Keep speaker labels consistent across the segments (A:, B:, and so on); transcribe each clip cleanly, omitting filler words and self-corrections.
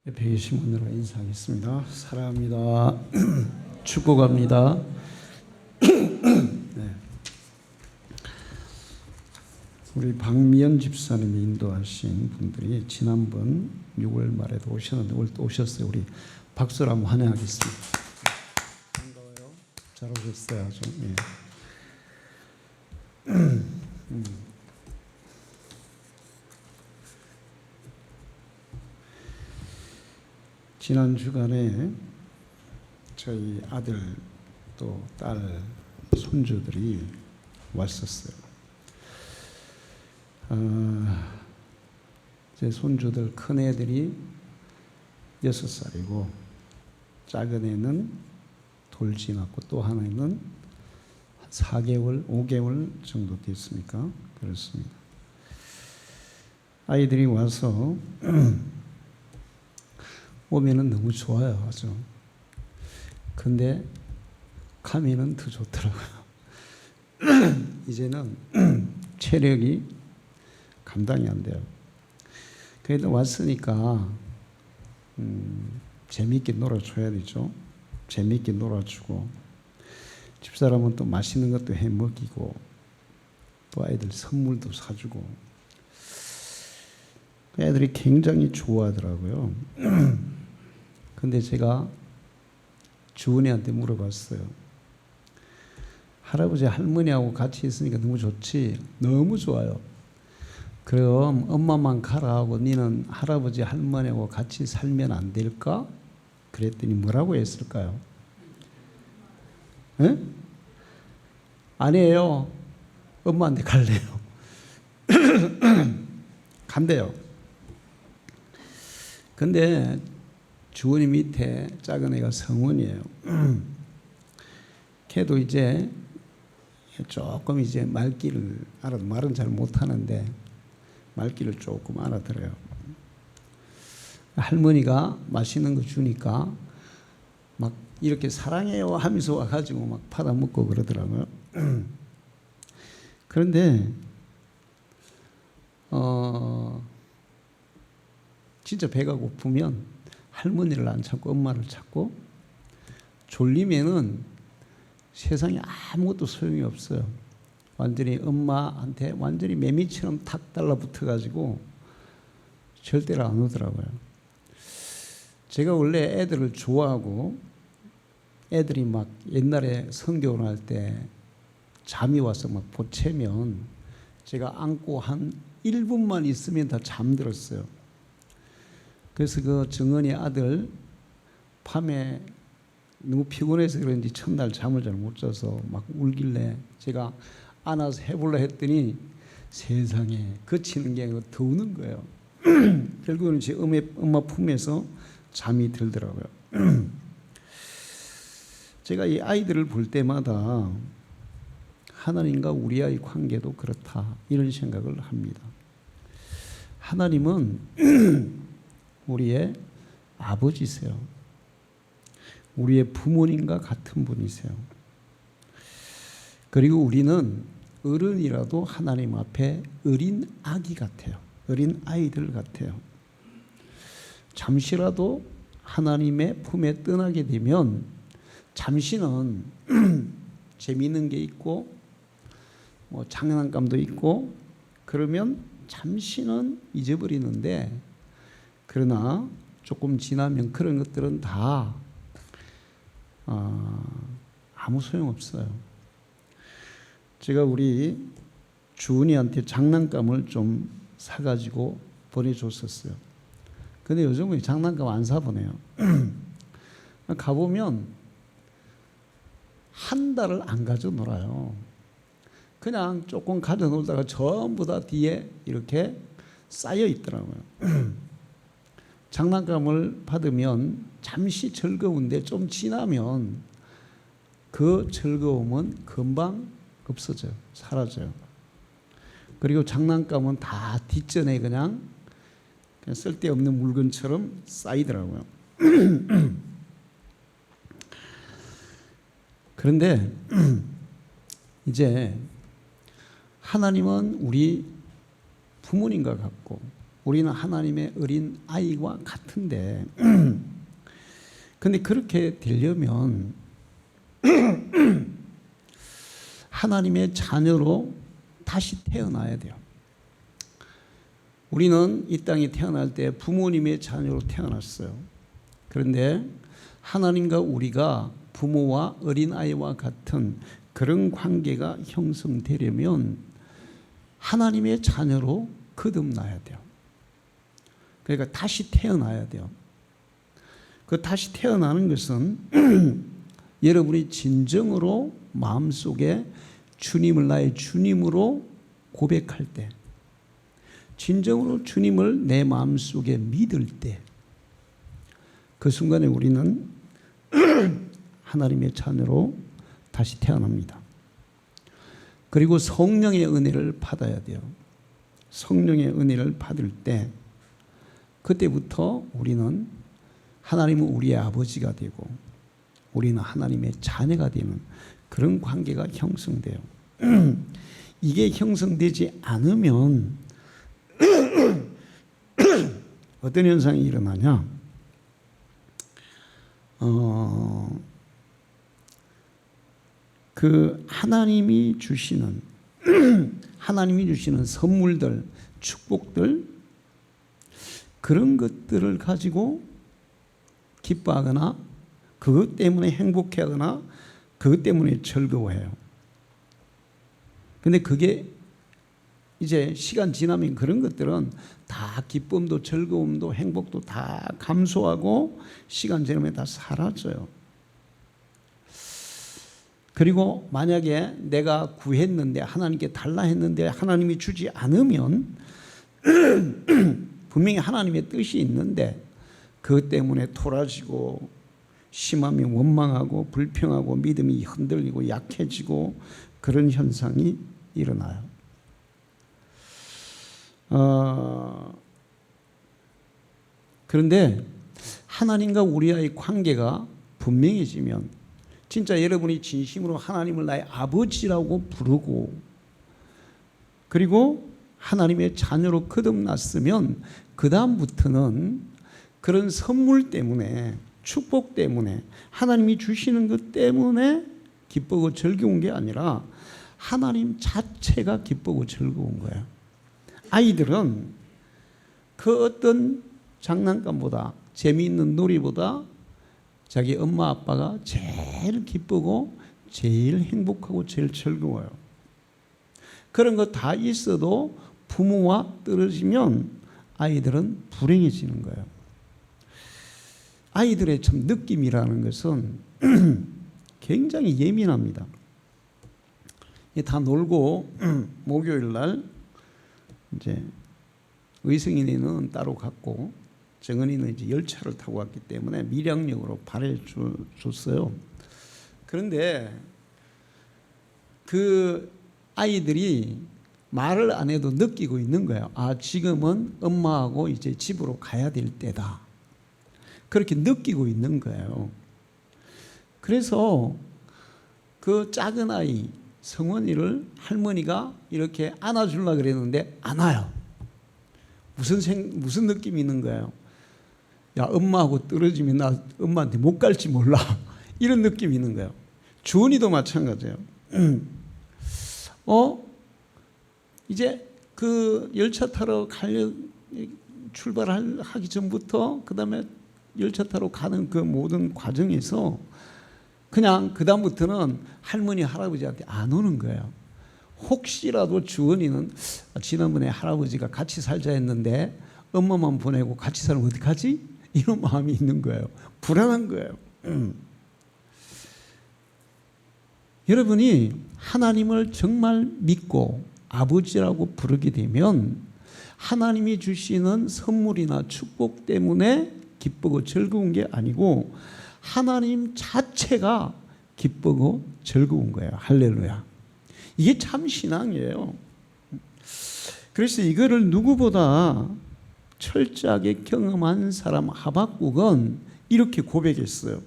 A: 옆에 계신 분들과 인사하겠습니다. 사랑합니다. 축복합니다. 네. 우리 박미연 집사님이 인도하신 분들이 지난번 6월 말에도 오셨는데 오늘 또 오셨어요. 우리 박수로 한번 환영하겠습니다. 반가워요. 잘 오셨어요. 아주. 예. 지난 주간에 저희 아들 또 딸 손주들이 왔었어요. 제 손주들 큰 애들이 6살이고 작은 애는 돌 지났고 또 하나는 4개월, 5개월 정도 됐습니까? 그렇습니다. 아이들이 와서 오면은 너무 좋아요, 아주. 근데 가면은 더 좋더라고요. 이제는 체력이 감당이 안 돼요. 그래도 왔으니까 재미있게 놀아줘야 되죠. 재미있게 놀아주고 집사람은 또 맛있는 것도 해 먹이고 또 아이들 선물도 사주고 애들이 굉장히 좋아하더라고요. 근데 제가 주은이한테 물어봤어요. 할아버지 할머니하고 같이 있으니까 너무 좋지? 너무 좋아요. 그럼 엄마만 가라 하고 니는 할아버지 할머니하고 같이 살면 안 될까? 그랬더니 뭐라고 했을까요? 에? 아니에요. 엄마한테 갈래요. 간대요. 근데 주원이 밑에 작은 애가 성훈이에요. 걔도 이제 조금 이제 말귀를 알아도 말은 잘 못하는데 말귀를 조금 알아들어요. 할머니가 맛있는 거 주니까 막 이렇게 사랑해요 하면서 와가지고 막 받아먹고 그러더라고요. 그런데 진짜 배가 고프면 할머니를 안 찾고 엄마를 찾고 졸리면은 세상에 아무것도 소용이 없어요. 완전히 엄마한테 완전히 매미처럼 탁 달라붙어 가지고 절대로 안 오더라고요. 제가 원래 애들을 좋아하고 애들이 막 옛날에 성교를 할 때 잠이 와서 막 보채면 제가 안고 한 1분만 있으면 다 잠들었어요. 그래서 그 정은이 아들 밤에 너무 피곤해서 그런지 첫날 잠을 잘 못 자서 막 울길래 제가 안아서 해보려 했더니 세상에 거치는 게 아니고 더 우는 거예요. 결국은 제 엄마 품에서 잠이 들더라고요. 제가 이 아이들을 볼 때마다 하나님과 우리 아이 관계도 그렇다 이런 생각을 합니다. 하나님은 우리의 아버지세요. 우리의 부모님과 같은 분이세요. 그리고 우리는 어른이라도 하나님 앞에 어린 아기 같아요. 어린 아이들 같아요. 잠시라도 하나님의 품에 떠나게 되면 잠시는 재미있는 게 있고 뭐 장난감도 있고 그러면 잠시는 잊어버리는데 그러나 조금 지나면 그런 것들은 다 아무 소용없어요. 제가 우리 주은이한테 장난감을 좀 사가지고 보내줬었어요. 근데 요즘은 장난감 안 사보내요. 가보면 한 달을 안 가져 놀아요. 그냥 조금 가져 놀다가 전부 다 뒤에 이렇게 쌓여 있더라고요. 장난감을 받으면 잠시 즐거운데 좀 지나면 그 즐거움은 금방 없어져요. 사라져요. 그리고 장난감은 다 뒷전에 그냥 쓸데없는 물건처럼 쌓이더라고요. 그런데 이제 하나님은 우리 부모님과 같고 우리는 하나님의 어린 아이와 같은데 근데 그렇게 되려면 하나님의 자녀로 다시 태어나야 돼요. 우리는 이 땅에 태어날 때 부모님의 자녀로 태어났어요. 그런데 하나님과 우리가 부모와 어린아이와 같은 그런 관계가 형성되려면 하나님의 자녀로 거듭나야 돼요. 그러니까 다시 태어나야 돼요. 그 다시 태어나는 것은 여러분이 진정으로 마음속에 주님을 나의 주님으로 고백할 때, 진정으로 주님을 내 마음속에 믿을 때, 그 순간에 우리는 하나님의 자녀로 다시 태어납니다. 그리고 성령의 은혜를 받아야 돼요. 성령의 은혜를 받을 때 그때부터 우리는 하나님은 우리의 아버지가 되고 우리는 하나님의 자녀가 되는 그런 관계가 형성돼요. 이게 형성되지 않으면 어떤 현상이 일어나냐? 그 하나님이 주시는 선물들, 축복들, 그런 것들을 가지고 기뻐하거나 그것 때문에 행복해하거나 그것 때문에 즐거워해요. 근데 그게 이제 시간 지나면 그런 것들은 다 기쁨도 즐거움도 행복도 다 감소하고 시간 지나면 다 사라져요. 그리고 만약에 내가 구했는데 하나님께 달라 했는데 하나님이 주지 않으면 분명히 하나님의 뜻이 있는데 그것 때문에 토라지고 심하면 원망하고 불평하고 믿음이 흔들리고 약해지고 그런 현상이 일어나요. 그런데 하나님과 우리와의 관계가 분명해지면 진짜 여러분이 진심으로 하나님을 나의 아버지라고 부르고 그리고 하나님의 자녀로 거듭났으면 그 다음부터는 그런 선물 때문에 축복 때문에 하나님이 주시는 것 때문에 기쁘고 즐거운 게 아니라 하나님 자체가 기쁘고 즐거운 거예요. 아이들은 그 어떤 장난감보다 재미있는 놀이보다 자기 엄마 아빠가 제일 기쁘고 제일 행복하고 제일 즐거워요. 그런 거 다 있어도 부모와 떨어지면 아이들은 불행해지는 거예요. 아이들의 참 느낌이라는 것은 굉장히 예민합니다. 다 놀고 목요일 날 이제 의성이는 따로 갔고 정은이는 이제 열차를 타고 왔기 때문에 밀양역으로 보내줬어요. 그런데 그 아이들이 말을 안 해도 느끼고 있는 거예요. 아, 지금은 엄마하고 이제 집으로 가야 될 때다. 그렇게 느끼고 있는 거예요. 그래서 그 작은 아이 성원이를 할머니가 이렇게 안아주려고 그랬는데 안 와요. 무슨 느낌이 있는 거예요? 야, 엄마하고 떨어지면 나 엄마한테 못 갈지 몰라. 이런 느낌이 있는 거예요. 주은이도 마찬가지예요. 이제 그 열차 타러 출발하기 전부터 그 다음에 열차 타러 가는 그 모든 과정에서 그냥 그 다음부터는 할머니 할아버지한테 안 오는 거예요. 혹시라도 주은이는 지난번에 할아버지가 같이 살자 했는데 엄마만 보내고 같이 살면 어떡하지? 이런 마음이 있는 거예요. 불안한 거예요. 여러분이 하나님을 정말 믿고 아버지라고 부르게 되면 하나님이 주시는 선물이나 축복 때문에 기쁘고 즐거운 게 아니고 하나님 자체가 기쁘고 즐거운 거예요. 할렐루야. 이게 참 신앙이에요. 그래서 이거를 누구보다 철저하게 경험한 사람 하박국은 이렇게 고백했어요.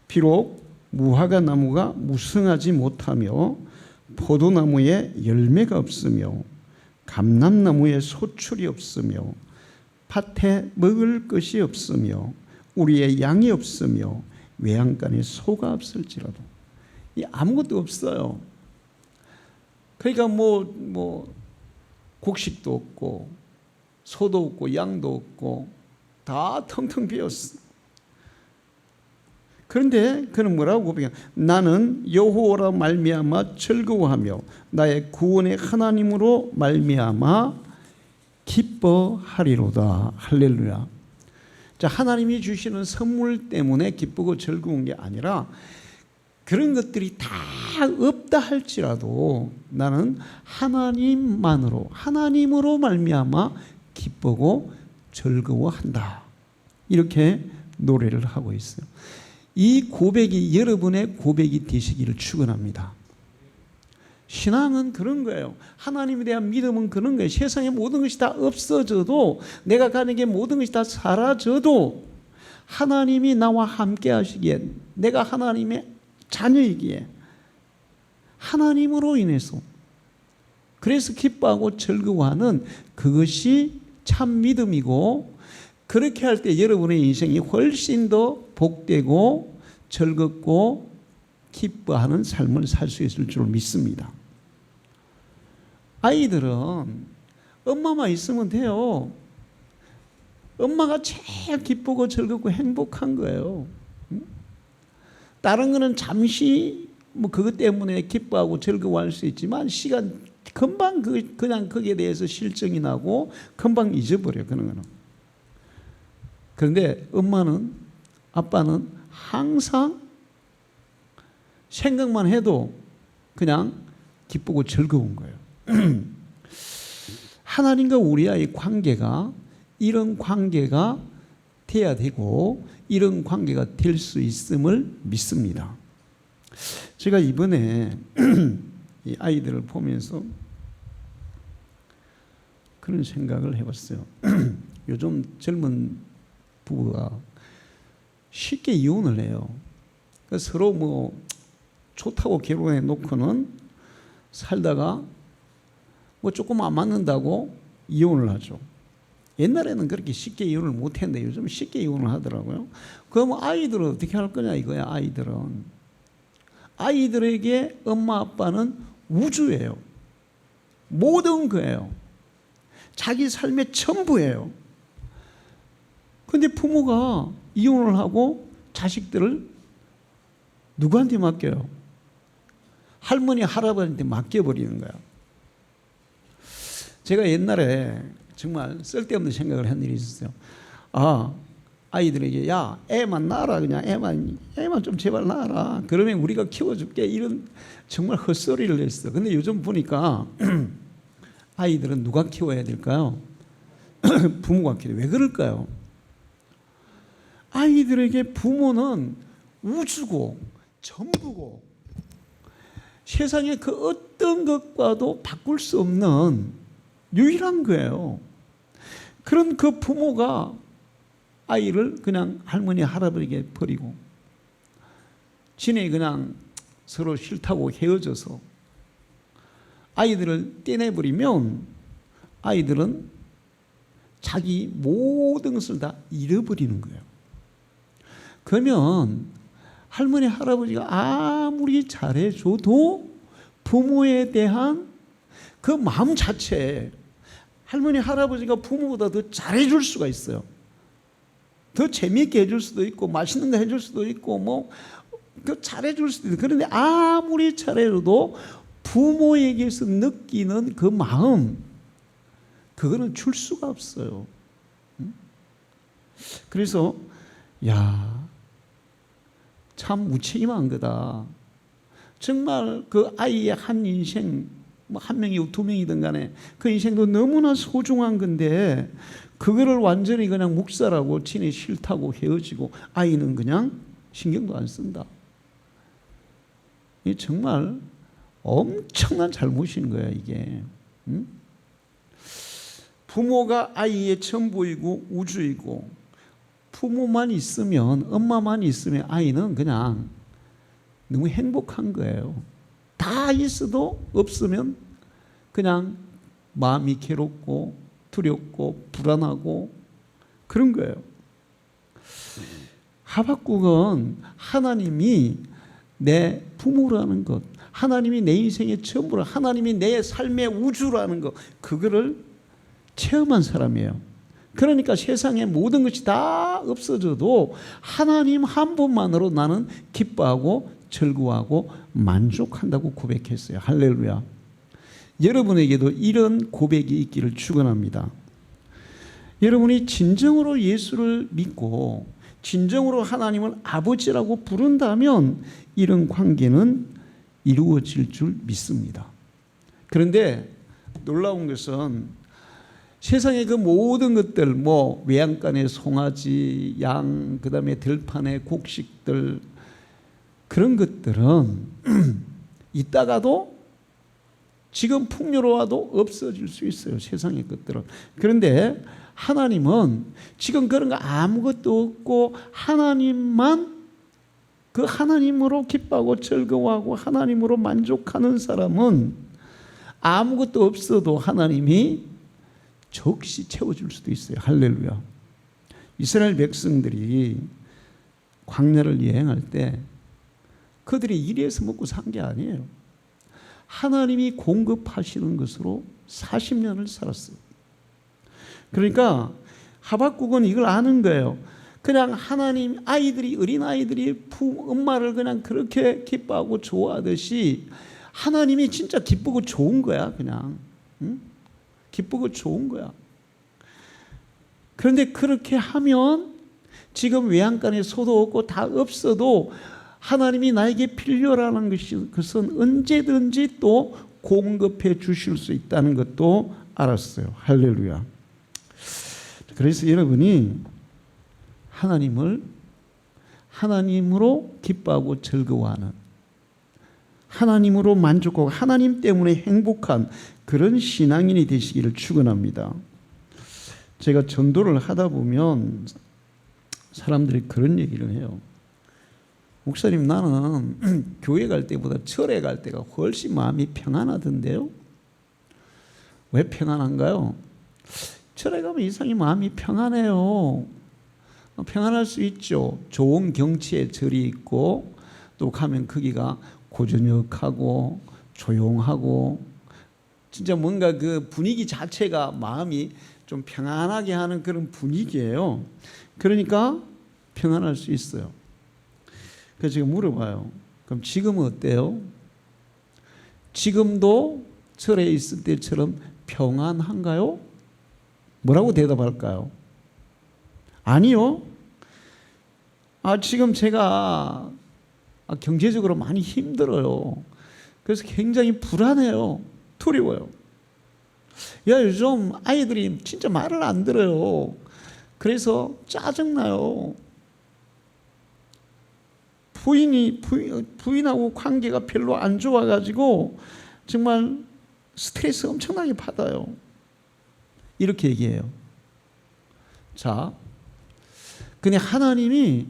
A: 비록 무화과 나무가 무성하지 못하며 포도나무에 열매가 없으며 감람나무에 소출이 없으며 밭에 먹을 것이 없으며 우리의 양이 없으며 외양간에 소가 없을지라도 아무것도 없어요. 그러니까 뭐 곡식도 없고 소도 없고 양도 없고 다 텅텅 비었어. 그런데 그는 뭐라고 고백해요? 나는 여호와로 말미암아 즐거워하며 나의 구원의 하나님으로 말미암아 기뻐하리로다. 할렐루야. 자, 하나님이 주시는 선물 때문에 기쁘고 즐거운 게 아니라 그런 것들이 다 없다 할지라도 나는 하나님으로 말미암아 기쁘고 즐거워한다. 이렇게 노래를 하고 있어요. 이 고백이 여러분의 고백이 되시기를 축원합니다. 신앙은 그런 거예요. 하나님에 대한 믿음은 그런 거예요. 세상의 모든 것이 다 없어져도, 내가 가는 게 모든 것이 다 사라져도 하나님이 나와 함께 하시기에, 내가 하나님의 자녀이기에 하나님으로 인해서 그래서 기뻐하고 즐거워하는 그것이 참 믿음이고, 그렇게 할 때 여러분의 인생이 훨씬 더 복되고 즐겁고 기뻐하는 삶을 살 수 있을 줄 믿습니다. 아이들은 엄마만 있으면 돼요. 엄마가 제일 기쁘고 즐겁고 행복한 거예요. 다른 거는 잠시 그것 때문에 기뻐하고 즐거워할 수 있지만 시간 금방 그냥 거기에 대해서 실증이 나고 금방 잊어버려요. 그런 거는. 그런데 엄마는, 아빠는 항상 생각만 해도 그냥 기쁘고 즐거운 거예요. 하나님과 우리와의 관계가 이런 관계가 돼야 되고 이런 관계가 될 수 있음을 믿습니다. 제가 이번에 이 아이들을 보면서 그런 생각을 해봤어요. 요즘 젊은 부부가 쉽게 이혼을 해요. 그러니까 서로 좋다고 결혼해 놓고는 살다가 조금 안 맞는다고 이혼을 하죠. 옛날에는 그렇게 쉽게 이혼을 못 했는데 요즘 쉽게 이혼을 하더라고요. 그럼 아이들은 어떻게 할 거냐 이거야. 아이들에게 엄마 아빠는 우주예요. 모든 거예요. 자기 삶의 전부예요. 그런데 부모가 이혼을 하고 자식들을 누구한테 맡겨요? 할머니 할아버지한테 맡겨버리는 거야. 제가 옛날에 정말 쓸데없는 생각을 한 일이 있었어요. 아이들에게 야, 애만 낳아라. 그냥 애만 좀 제발 낳아라. 그러면 우리가 키워줄게. 이런 정말 헛소리를 했어. 근데 요즘 보니까 아이들은 누가 키워야 될까요? 부모가 키워야 돼. 왜 그럴까요? 아이들에게 부모는 우주고 전부고 세상의 그 어떤 것과도 바꿀 수 없는 유일한 거예요. 그런 그 부모가 아이를 그냥 할머니 할아버지에게 버리고 지네 그냥 서로 싫다고 헤어져서 아이들을 떼내버리면 아이들은 자기 모든 것을 다 잃어버리는 거예요. 그러면 할머니 할아버지가 아무리 잘해줘도 부모에 대한 그 마음 자체에 할머니 할아버지가 부모보다 더 잘해줄 수가 있어요. 더 재미있게 해줄 수도 있고 맛있는 거 해줄 수도 있고 더 잘해줄 수도 있고, 그런데 아무리 잘해줘도 부모에게서 느끼는 그 마음, 그거는 줄 수가 없어요. 그래서 참 무책임한 거다. 정말 그 아이의 한 인생, 한 명이고 두 명이든 간에 그 인생도 너무나 소중한 건데 그거를 완전히 그냥 묵살하고 지네 싫다고 헤어지고 아이는 그냥 신경도 안 쓴다. 이게 정말 엄청난 잘못인 거야 이게. 부모가 아이의 전부이고 우주이고 부모만 있으면, 엄마만 있으면 아이는 그냥 너무 행복한 거예요. 다 있어도 없으면 그냥 마음이 괴롭고 두렵고 불안하고 그런 거예요. 하박국은 하나님이 내 부모라는 것, 하나님이 내 인생의 전부라, 하나님이 내 삶의 우주라는 것, 그거를 체험한 사람이에요. 그러니까 세상의 모든 것이 다 없어져도 하나님 한 분만으로 나는 기뻐하고 즐거워하고 만족한다고 고백했어요. 할렐루야. 여러분에게도 이런 고백이 있기를 축원합니다. 여러분이 진정으로 예수를 믿고 진정으로 하나님을 아버지라고 부른다면 이런 관계는 이루어질 줄 믿습니다. 그런데 놀라운 것은 세상의 그 모든 것들, 뭐 외양간의 송아지, 양, 그 다음에 들판의 곡식들, 그런 것들은 있다가도 지금 풍요로워도 없어질 수 있어요. 세상의 것들은. 그런데 하나님은 지금 그런 거 아무것도 없고 하나님만, 그 하나님으로 기뻐하고 즐거워하고 하나님으로 만족하는 사람은 아무것도 없어도 하나님이 적시 채워줄 수도 있어요. 할렐루야. 이스라엘 백성들이 광야를 여행할 때 그들이 일해서 먹고 산 게 아니에요. 하나님이 공급하시는 것으로 40년을 살았어요. 그러니까 하박국은 이걸 아는 거예요. 그냥 하나님, 아이들이, 어린아이들이 엄마를 그냥 그렇게 기뻐하고 좋아하듯이 하나님이 진짜 기쁘고 좋은 거야. 그냥 기쁘고 좋은 거야. 그런데 그렇게 하면 지금 외양간에 소도 없고 다 없어도 하나님이 나에게 필요라는 것은 언제든지 또 공급해 주실 수 있다는 것도 알았어요. 할렐루야. 그래서 여러분이 하나님으로 기뻐하고 즐거워하는, 하나님으로 만족하고 하나님 때문에 행복한 그런 신앙인이 되시기를 축원합니다. 제가 전도를 하다 보면 사람들이 그런 얘기를 해요. 목사님, 나는 교회 갈 때보다 절에 갈 때가 훨씬 마음이 평안하던데요. 왜 평안한가요? 절에 가면 이상히 마음이 평안해요. 평안할 수 있죠. 좋은 경치에 절이 있고 또 가면 거기가 고저녁하고 조용하고 진짜 뭔가 그 분위기 자체가 마음이 좀 평안하게 하는 그런 분위기예요. 그러니까 평안할 수 있어요. 그래서 제가 물어봐요. 그럼 지금은 어때요? 지금도 절에 있을 때처럼 평안한가요? 뭐라고 대답할까요? 아니요. 지금 제가 경제적으로 많이 힘들어요. 그래서 굉장히 불안해요. 두려워요. 요즘 아이들이 진짜 말을 안 들어요. 그래서 짜증나요. 부인하고 관계가 별로 안 좋아가지고 정말 스트레스 엄청나게 받아요. 이렇게 얘기해요. 자, 근데 하나님이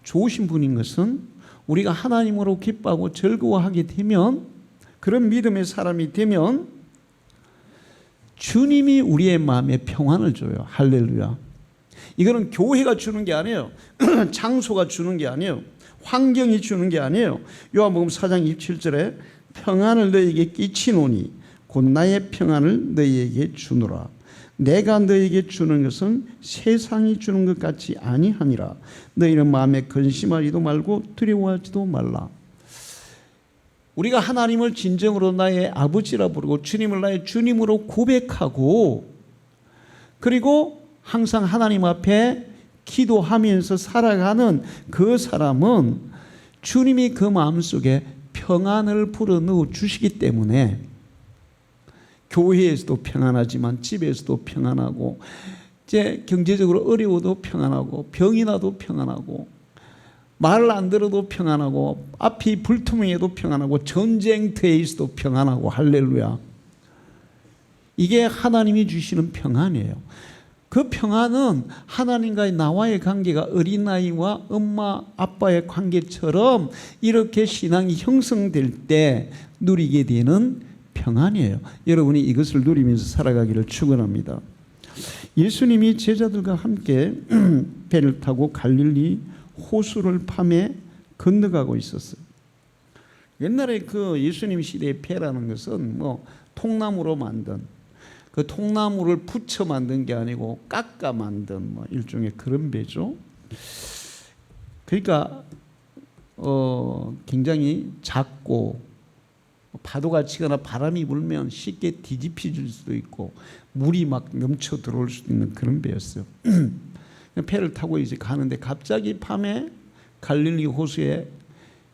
A: 좋으신 분인 것은 우리가 하나님으로 기뻐하고 즐거워하게 되면, 그런 믿음의 사람이 되면 주님이 우리의 마음에 평안을 줘요. 할렐루야. 이거는 교회가 주는 게 아니에요. 장소가 주는 게 아니에요. 환경이 주는 게 아니에요. 요한복음 4장 27절에 평안을 너희에게 끼치노니 곧 나의 평안을 너희에게 주노라. 내가 너희에게 주는 것은 세상이 주는 것 같이 아니하니라. 너희는 마음에 근심하지도 말고 두려워하지도 말라. 우리가 하나님을 진정으로 나의 아버지라 부르고 주님을 나의 주님으로 고백하고, 그리고 항상 하나님 앞에 기도하면서 살아가는 그 사람은 주님이 그 마음속에 평안을 불어넣어 주시기 때문에 교회에서도 평안하지만 집에서도 평안하고, 이제 경제적으로 어려워도 평안하고, 병이 나도 평안하고, 말을 안 들어도 평안하고, 앞이 불투명해도 평안하고, 전쟁터에 있어도 평안하고. 할렐루야. 이게 하나님이 주시는 평안이에요. 그 평안은 하나님과의 나와의 관계가 어린아이와 엄마 아빠의 관계처럼 이렇게 신앙이 형성될 때 누리게 되는 평안이에요. 여러분이 이것을 누리면서 살아가기를 축원합니다. 예수님이 제자들과 함께 배를 타고 갈릴리 호수를 밤에 건너가고 있었어요. 옛날에 그 예수님 시대의 배라는 것은 뭐 통나무로 만든, 그 통나무를 붙여 만든 게 아니고 깎아 만든 뭐 일종의 그런 배죠. 그러니까 굉장히 작고 파도가 치거나 바람이 불면 쉽게 뒤집혀질 수도 있고 물이 막 넘쳐 들어올 수도 있는 그런 배였어요. 배를 타고 이제 가는데 갑자기 밤에 갈릴리 호수에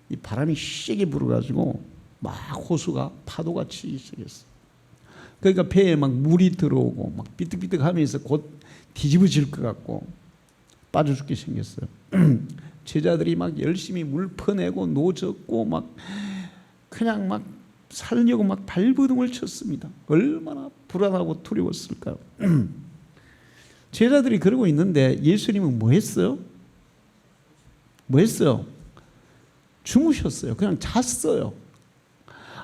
A: 이 바람이 세게 불어가지고 막 호수가 파도가 치기 시작했어요. 그러니까 배에 막 물이 들어오고 막 비뜩비뜩하면서 곧 뒤집어질 것 같고 빠져 죽게 생겼어요. 제자들이 막 열심히 물 퍼내고 노젓고 막 그냥 막 살려고 막 발버둥을 쳤습니다. 얼마나 불안하고 두려웠을까요? 제자들이 그러고 있는데 예수님은 뭐 했어요? 뭐 했어요? 주무셨어요. 그냥 잤어요.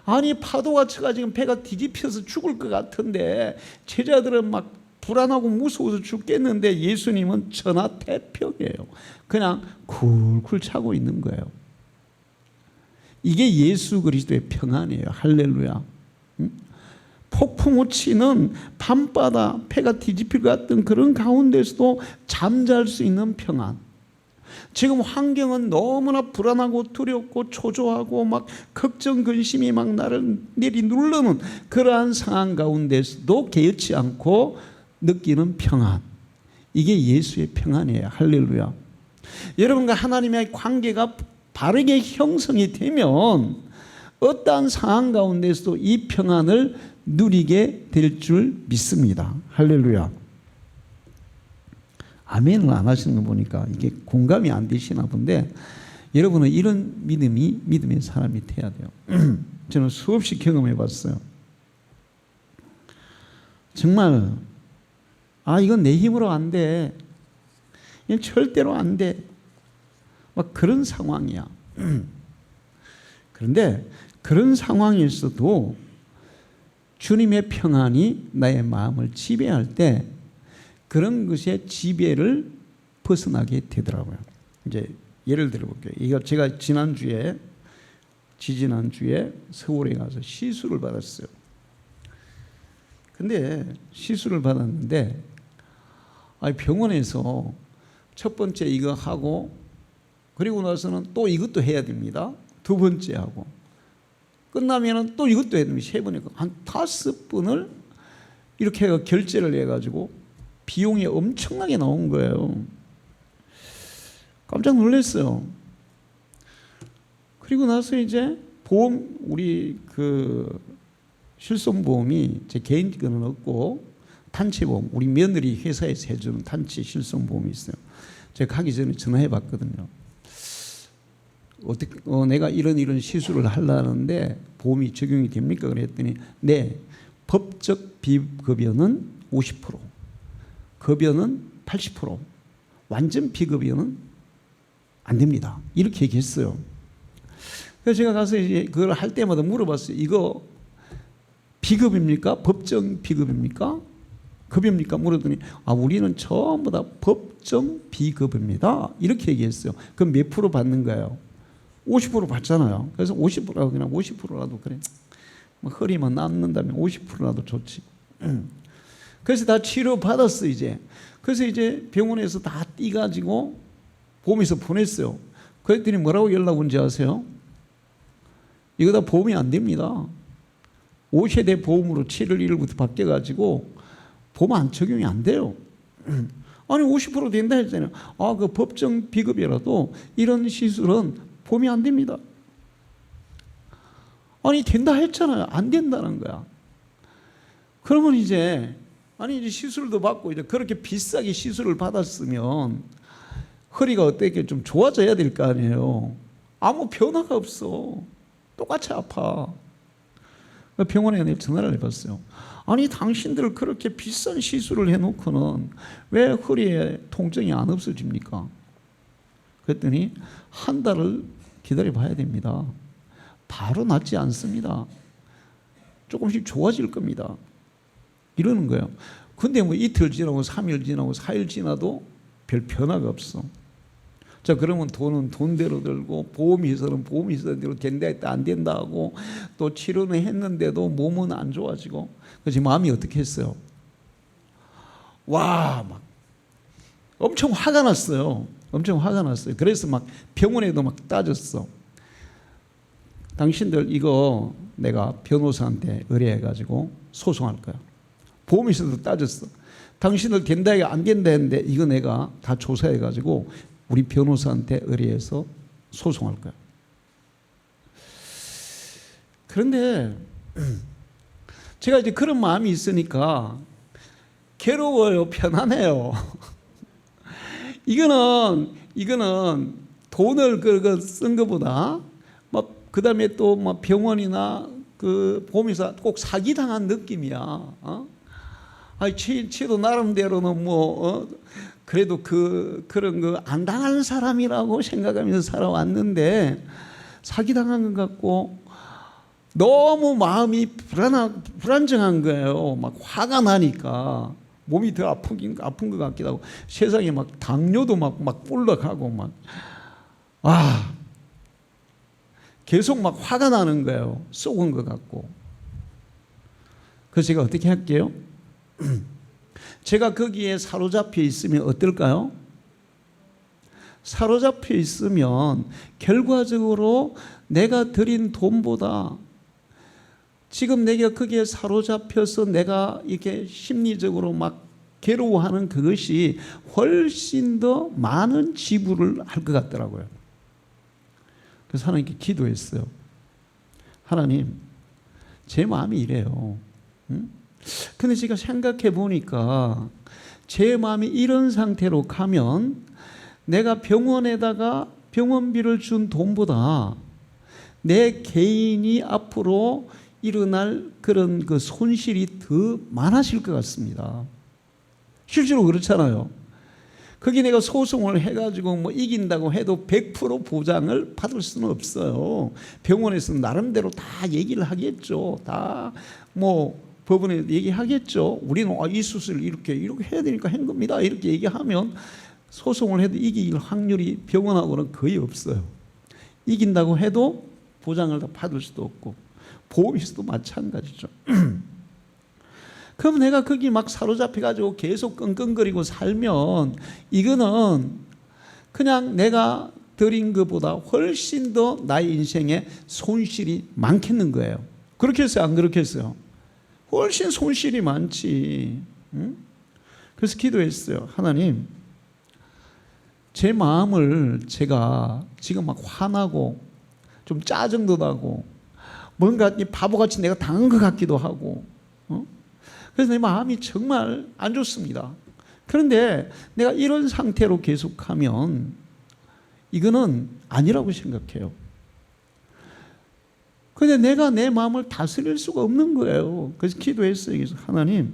A: 아니 파도가 쳐가지고 배가 뒤집혀서 죽을 것 같은데 제자들은 막 불안하고 무서워서 죽겠는데 예수님은 천하태평이에요. 그냥 쿨쿨 자고 있는 거예요. 이게 예수 그리스도의 평안이에요. 할렐루야. 폭풍우 치는 밤바다 배가 뒤집힐 것 같은 그런 가운데서도 잠잘 수 있는 평안. 지금 환경은 너무나 불안하고 두렵고 초조하고 막 걱정 근심이 막 나를 내리누르는 그러한 상황 가운데서도 개의치 않고 느끼는 평안. 이게 예수의 평안이에요. 할렐루야. 여러분과 하나님의 관계가 바르게 형성이 되면 어떠한 상황 가운데서도 이 평안을 누리게 될 줄 믿습니다. 할렐루야. 아멘을 안 하시는 거 보니까 이게 공감이 안 되시나 본데 여러분은 이런 믿음의 사람이 돼야 돼요. 저는 수없이 경험해 봤어요. 정말 이건 내 힘으로 안 돼. 이건 절대로 안 돼. 막 그런 상황이야. 그런데 그런 상황에서도 주님의 평안이 나의 마음을 지배할 때 그런 것의 지배를 벗어나게 되더라고요. 이제 예를 들어 볼게요. 이거 제가 지지난주에 서울에 가서 시술을 받았어요. 근데 시술을 받았는데 병원에서 첫 번째 이거 하고 그리고 나서는 또 이것도 해야 됩니다. 두 번째 하고 끝나면은 또 이것도 해야 됩니다. 세 번이고 한 5번을 이렇게 결제를 해가지고 비용이 엄청나게 나온 거예요. 깜짝 놀랐어요. 그리고 나서 이제 보험 우리 그 실손보험이 제 개인 거는 없고 단체보험 우리 며느리 회사에서 해주는 단체 실손보험이 있어요. 제가 가기 전에 전화해 봤거든요. 내가 이런 시술을 하려는데 보험이 적용이 됩니까? 그랬더니 네, 법적 비급여는 50%, 급여는 80%, 완전 비급여는 안 됩니다. 이렇게 얘기했어요. 그래서 제가 가서 이제 그걸 할 때마다 물어봤어요. 이거 비급입니까? 법정 비급입니까? 급여입니까? 물었더니 우리는 전부 다 법정 비급입니다. 이렇게 얘기했어요. 그럼 몇 프로 받는 거예요? 50% 받잖아요. 그래서 50%라도 그냥 50%라도 그래. 뭐 허리만 남는다면 50%라도 좋지. 그래서 다 치료 받았어 이제. 그래서 이제 병원에서 다 띄가지고 보험에서 보냈어요. 그랬더니 뭐라고 연락 온지 아세요? 이거 다 보험이 안 됩니다. 5세대 보험으로 7월 1일부터 바뀌어가지고 보험 안 적용이 안 돼요. 아니 50% 된다 했잖아요. 그 법정 비급여라도 이런 시술은 보험이 안 됩니다. 아니 된다 했잖아요. 안 된다는 거야. 그러면 이제 시술도 받고 이제 그렇게 비싸게 시술을 받았으면 허리가 어떻게 좀 좋아져야 될 거 아니에요. 아무 변화가 없어. 똑같이 아파. 병원에 내가 전화를 해봤어요. 아니 당신들 그렇게 비싼 시술을 해놓고는 왜 허리에 통증이 안 없어집니까? 그랬더니 한 달을 기다려 봐야 됩니다. 바로 낫지 않습니다. 조금씩 좋아질 겁니다. 이러는 거예요. 근데 뭐 이틀 지나고 3일 지나고 4일 지나도 별 변화가 없어. 자, 그러면 돈은 돈대로 들고 보험회사는 보험회사대로 된다 했다 안 된다 하고 또 치료는 했는데도 몸은 안 좋아지고. 그래서 마음이 어떻게 했어요? 와, 막 엄청 화가 났어요. 엄청 화가 났어요. 그래서 막 병원에도 막 따졌어. 당신들 이거 내가 변호사한테 의뢰해가지고 소송할 거야. 보험회사도 따졌어. 당신들 된다 해가 안 된다 했는데 이거 내가 다 조사해가지고 우리 변호사한테 의뢰해서 소송할 거야. 그런데 제가 이제 그런 마음이 있으니까 괴로워요, 편안해요. 이거는 돈을 쓴 것보다 그 다음에 또 병원이나 그 보험회사 꼭 사기당한 느낌이야. 아니, 치도 나름대로는 그래도 그런 거 안 당하는 사람이라고 생각하면서 살아왔는데 사기당한 것 같고 너무 마음이 불안정한 거예요. 막 화가 나니까 몸이 더 아픈 것 같기도 하고 세상에 막 당뇨도 막 올라가고 계속 막 화가 나는 거예요. 쏘은 것 같고. 그래서 제가 어떻게 할게요? 제가 거기에 사로잡혀 있으면 어떨까요? 사로잡혀 있으면 결과적으로 내가 들인 돈보다 지금 내가 거기에 사로잡혀서 내가 이렇게 심리적으로 막 괴로워하는 그것이 훨씬 더 많은 지불을 할 것 같더라고요. 그래서 하나님께 기도했어요. 하나님, 제 마음이 이래요. 근데 제가 생각해 보니까 제 마음이 이런 상태로 가면 내가 병원에다가 병원비를 준 돈보다 내 개인이 앞으로 일어날 그런 그 손실이 더 많아질 것 같습니다. 실제로 그렇잖아요. 거기 내가 소송을 해가지고 이긴다고 해도 100% 보장을 받을 수는 없어요. 병원에서 나름대로 다 얘기를 하겠죠. 다 법원에 얘기하겠죠. 우리는 이 수술을 이렇게 해야 되니까 한 겁니다. 이렇게 얘기하면 소송을 해도 이길 확률이 병원하고는 거의 없어요. 이긴다고 해도 보장을 다 받을 수도 없고 보험에서도 마찬가지죠. 그럼 내가 거기 막 사로잡혀가지고 계속 끙끙거리고 살면 이거는 그냥 내가 드린 것보다 훨씬 더 나의 인생에 손실이 많겠는 거예요. 그렇겠어요? 안 그렇겠어요? 훨씬 손실이 많지. 그래서 기도했어요. 하나님, 제 마음을 제가 지금 막 화나고 좀 짜증도 나고 뭔가 바보같이 내가 당한 것 같기도 하고 그래서 내 마음이 정말 안 좋습니다. 그런데 내가 이런 상태로 계속하면 이거는 아니라고 생각해요. 그런데 내가 내 마음을 다스릴 수가 없는 거예요. 그래서 기도했어요. 그래서 하나님,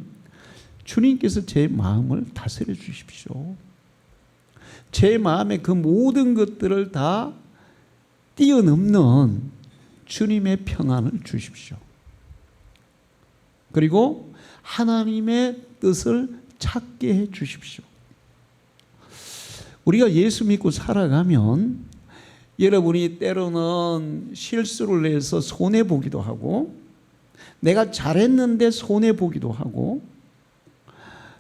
A: 주님께서 제 마음을 다스려 주십시오. 제 마음의 그 모든 것들을 다 뛰어넘는 주님의 평안을 주십시오. 그리고 하나님의 뜻을 찾게 해 주십시오. 우리가 예수 믿고 살아가면 여러분이 때로는 실수를 해서 손해보기도 하고 내가 잘했는데 손해보기도 하고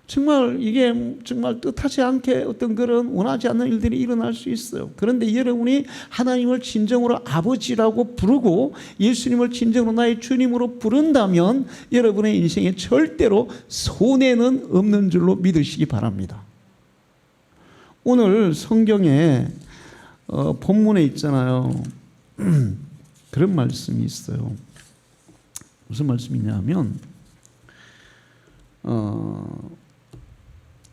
A: 정말 이게 정말 뜻하지 않게 어떤 그런 원하지 않는 일들이 일어날 수 있어요. 그런데 여러분이 하나님을 진정으로 아버지라고 부르고 예수님을 진정으로 나의 주님으로 부른다면 여러분의 인생에 절대로 손해는 없는 줄로 믿으시기 바랍니다. 오늘 성경에 본문에 있잖아요. 그런 말씀이 있어요. 무슨 말씀이냐면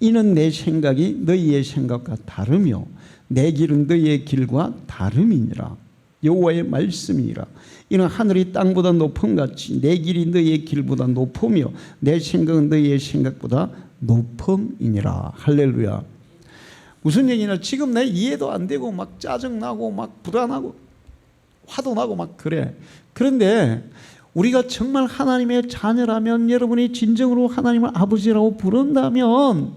A: 이는 내 생각이 너희의 생각과 다르며 내 길은 너희의 길과 다름이니라. 여호와의 말씀이니라. 이는 하늘이 땅보다 높음같이 내 길이 너희의 길보다 높으며 내 생각은 너희의 생각보다 높음이니라. 할렐루야. 무슨 얘기냐? 지금 내 이해도 안 되고 막 짜증나고 막 불안하고 화도 나고 막 그래. 그런데 우리가 정말 하나님의 자녀라면, 여러분이 진정으로 하나님을 아버지라고 부른다면,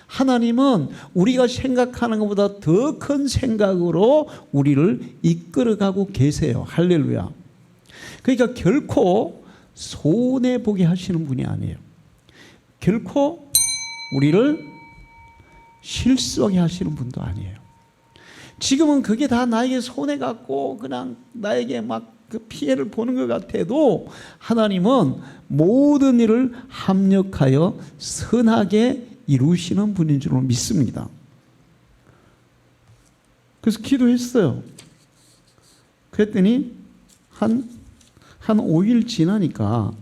A: 하나님은 우리가 생각하는 것보다 더 큰 생각으로 우리를 이끌어가고 계세요. 할렐루야. 그러니까 결코 손해보게 하시는 분이 아니에요. 결코 우리를 실수하게 하시는 분도 아니에요. 지금은 그게 다 나에게 손해갖고 그냥 나에게 막 그 피해를 보는 것 같아도, 하나님은 모든 일을 합력하여 선하게 이루시는 분인 줄 믿습니다. 그래서 기도했어요. 그랬더니 한 5일 지나니까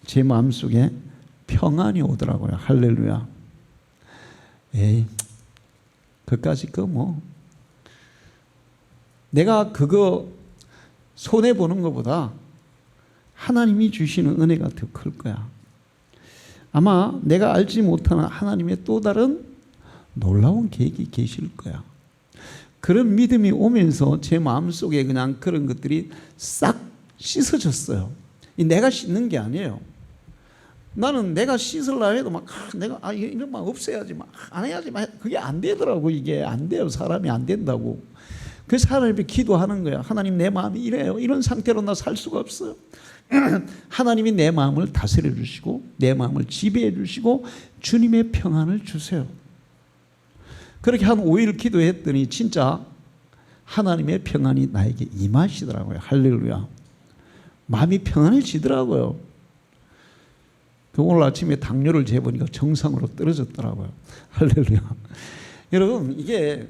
A: 제 마음속에 평안이 오더라고요. 할렐루야. 에이, 그까짓 거 뭐 내가 그거 손해보는 것보다 하나님이 주시는 은혜가 더 클 거야. 아마 내가 알지 못하는 하나님의 또 다른 놀라운 계획이 계실 거야. 그런 믿음이 오면서 제 마음속에 그냥 그런 것들이 싹 씻어졌어요. 내가 씻는 게 아니에요. 나는 내가 씻으려고 해도 막 내가 이런 막 없애야지, 막 안 해야지, 막 그게 안 되더라고. 이게 안 돼요. 사람이 안 된다고. 그래서 하나님께 기도하는 거야. 하나님, 내 마음이 이래요. 이런 상태로 나 살 수가 없어요. 하나님이 내 마음을 다스려 주시고 내 마음을 지배해 주시고 주님의 평안을 주세요. 그렇게 한 5일 기도했더니 진짜 하나님의 평안이 나에게 임하시더라고요. 할렐루야. 마음이 평안해지더라고요. 오늘 아침에 당뇨를 재보니까 정상으로 떨어졌더라고요. 할렐루야. 여러분, 이게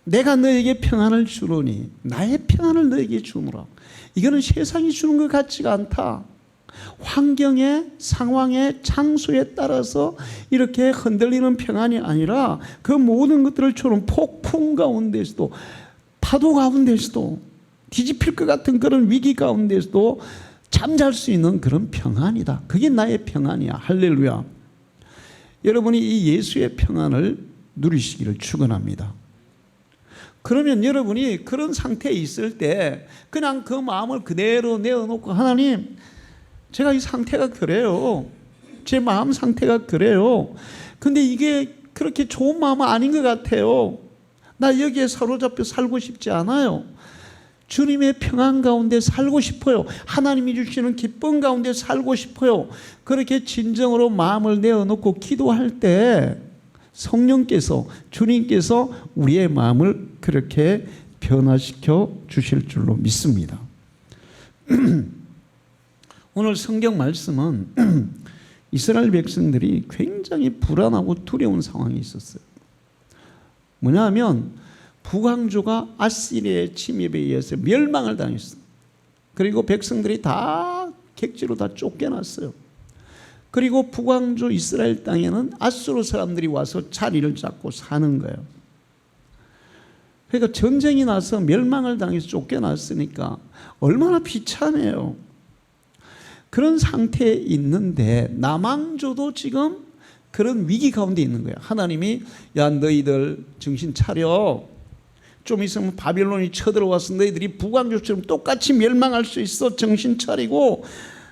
A: 내가 너에게 평안을 주노니 나의 평안을 너에게 주노라. 이거는 세상이 주는 것 같지가 않다. 환경에, 상황에, 장소에 따라서 이렇게 흔들리는 평안이 아니라 그 모든 것들처럼 폭풍 가운데서도, 파도 가운데서도, 뒤집힐 것 같은 그런 위기 가운데서도 잠잘 수 있는 그런 평안이다. 그게 나의 평안이야. 할렐루야. 여러분이 이 예수의 평안을 누리시기를 축원합니다. 그러면 여러분이 그런 상태에 있을 때 그냥 그 마음을 그대로 내어놓고, 하나님, 제가 이 상태가 그래요. 제 마음 상태가 그래요. 근데 이게 그렇게 좋은 마음은 아닌 것 같아요. 나 여기에 사로잡혀 살고 싶지 않아요. 주님의 평안 가운데 살고 싶어요. 하나님이 주시는 기쁨 가운데 살고 싶어요. 그렇게 진정으로 마음을 내어놓고 기도할 때 성령께서, 주님께서 우리의 마음을 그렇게 변화시켜 주실 줄로 믿습니다. 오늘 성경 말씀은 이스라엘 백성들이 굉장히 불안하고 두려운 상황이 있었어요. 뭐냐면 북왕조가 아시리아의 침입에 의해서 멸망을 당했어요. 그리고 백성들이 다 객지로 다 쫓겨났어요. 그리고 북왕조 이스라엘 땅에는 아수르 사람들이 와서 자리를 잡고 사는 거예요. 그러니까 전쟁이 나서 멸망을 당해서 쫓겨났으니까 얼마나 비참해요. 그런 상태에 있는데 남왕조도 지금 그런 위기 가운데 있는 거예요. 하나님이, 야, 너희들 정신 차려. 좀 있으면 바빌론이 쳐들어와서 너희들이 북왕조처럼 똑같이 멸망할 수 있어. 정신 차리고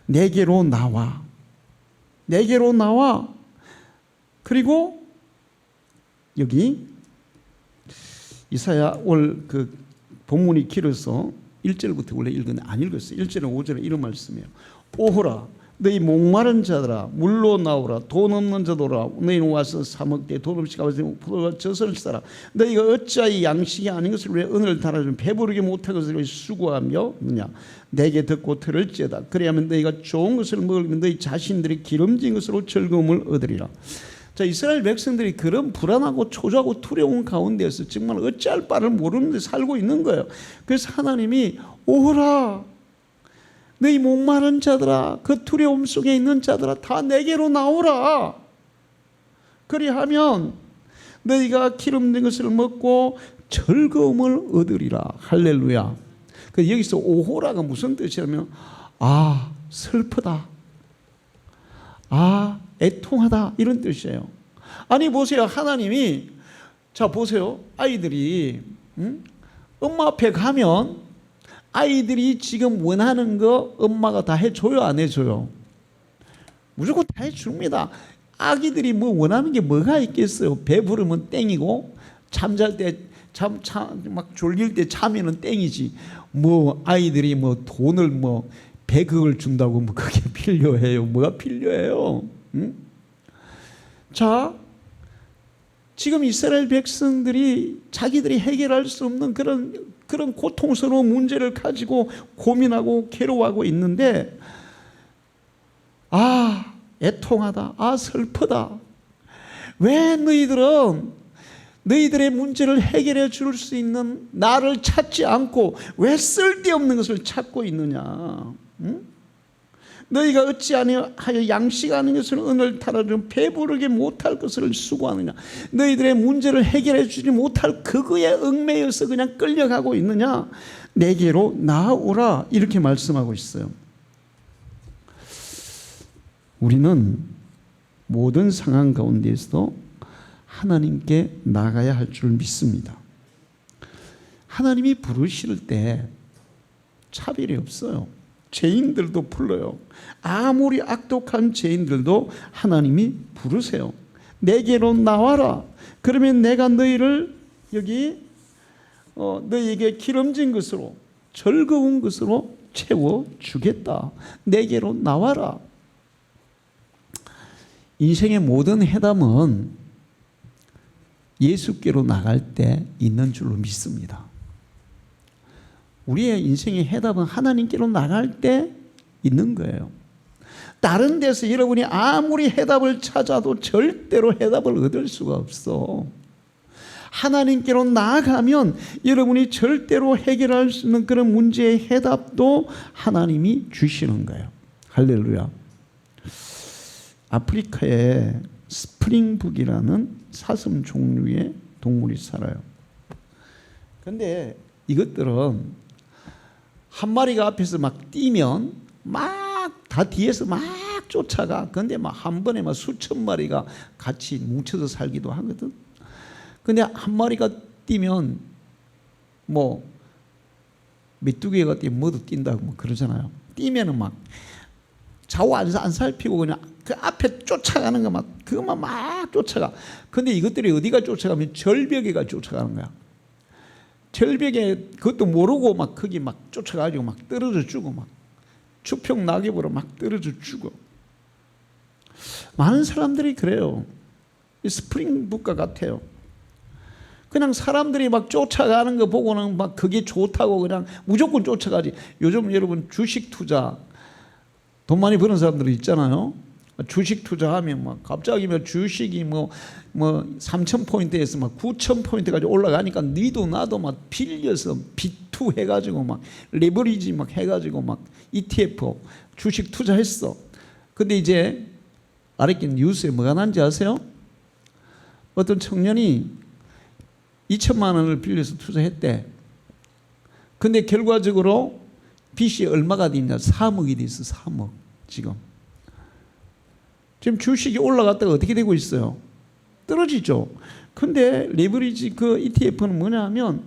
A: 내게로 나와. 내게로 나와. 그리고 여기 이사야 올 그 본문이 길어서 1절부터 원래 읽었는데 안 읽었어요. 1절에 5절에 이런 말씀이에요. 오호라, 너희 목마른 자들아, 물로 나오라. 돈 없는 자들아, 너희는 와서 사 먹되 돈 없이 가서 젖을 싸라. 너희가 어찌하여 양식이 아닌 것을 위해 은을 달아주면 배부르게 못한 것을 위해 수고하며 느냐. 내게 듣고 들을지어다. 그래야면 너희가 좋은 것을 먹으면 너희 자신들이 기름진 것으로 즐거움을 얻으리라. 자, 이스라엘 백성들이 그런 불안하고 초조하고 두려운 가운데서 정말 어찌할 바를 모르는데 살고 있는 거예요. 그래서 하나님이, 오호라, 너희 목마른 자들아, 그 두려움 속에 있는 자들아, 다 내게로 나오라. 그리하면 너희가 기름진 것을 먹고 즐거움을 얻으리라. 할렐루야. 여기서 오호라가 무슨 뜻이냐면, 아, 슬프다, 아, 애통하다, 이런 뜻이에요. 아니 보세요. 하나님이, 자 보세요. 아이들이 엄마 앞에 가면 아이들이 지금 원하는 거 엄마가 다 해줘요, 안 해줘요? 무조건 다 해줍니다. 아기들이 뭐 원하는 게 뭐가 있겠어요? 배부르면 땡이고 잠잘 때 막 졸릴 때 자면은 땡이지. 뭐 아이들이 뭐 돈을 뭐 100억을 준다고 뭐 그게 필요해요? 뭐가 필요해요? 응? 자, 지금 이스라엘 백성들이 자기들이 해결할 수 없는 그런 고통스러운 문제를 가지고 고민하고 괴로워하고 있는데, 아, 애통하다, 아, 슬프다. 왜 너희들은 너희들의 문제를 해결해 줄 수 있는 나를 찾지 않고 왜 쓸데없는 것을 찾고 있느냐? 응? 너희가 어찌하여 양식하는 것을 은을 탈아준 배부르게 못할 것을 수고하느냐? 너희들의 문제를 해결해 주지 못할 그거에 얽매여서 그냥 끌려가고 있느냐? 내게로 나오라, 이렇게 말씀하고 있어요. 우리는 모든 상황 가운데에서도 하나님께 나가야 할 줄 믿습니다. 하나님이 부르실 때 차별이 없어요. 죄인들도 불러요. 아무리 악독한 죄인들도 하나님이 부르세요. 내게로 나와라. 그러면 내가 너희를 여기 너희에게 기름진 것으로, 즐거운 것으로 채워주겠다. 내게로 나와라. 인생의 모든 해답은 예수께로 나갈 때 있는 줄로 믿습니다. 우리의 인생의 해답은 하나님께로 나갈 때 있는 거예요. 다른 데서 여러분이 아무리 해답을 찾아도 절대로 해답을 얻을 수가 없어. 하나님께로 나아가면 여러분이 절대로 해결할 수 있는 그런 문제의 해답도 하나님이 주시는 거예요. 할렐루야. 아프리카에 스프링북이라는 사슴 종류의 동물이 살아요. 그런데 이것들은 한 마리가 앞에서 막 뛰면 막 다 뒤에서 막 쫓아가. 그런데 막 한 번에 막 수천 마리가 같이 뭉쳐서 살기도 하거든. 근데 한 마리가 뛰면 뭐 메뚜기가 뛰면 뭐도 뛴다고 뭐 그러잖아요. 뛰면은 막 좌우 안 살피고 그냥 그 앞에 쫓아가는 거 막 그것만 막 쫓아가. 근데 이것들이 어디가 쫓아가면 절벽에가 쫓아가는 거야. 절벽에 그것도 모르고 막 거기 막 쫓아가지고 막 떨어져 죽고 막 추평 낙엽으로 막 떨어져 죽어. 많은 사람들이 그래요. 스프링북과 같아요. 그냥 사람들이 막 쫓아가는 거 보고는 막 그게 좋다고 그냥 무조건 쫓아가지. 요즘 여러분 주식 투자 돈 많이 버는 사람들이 있잖아요. 주식 투자하면 막 갑자기 뭐 주식이 뭐 3,000포인트에서 막 9,000포인트까지 올라가니까 니도 나도 막 빌려서 비투 해가지고 막 레버리지 막 해가지고 막 ETF 주식 투자했어. 근데 이제 아랫게 뉴스에 뭐가 난지 아세요? 어떤 청년이 2천만 원을 빌려서 투자했대. 근데 결과적으로 빚이 얼마가 됐냐? 3억이 됐어. 3억 지금 주식이 올라갔다가 어떻게 되고 있어요? 떨어지죠. 근데 레버리지 그 ETF는 뭐냐 하면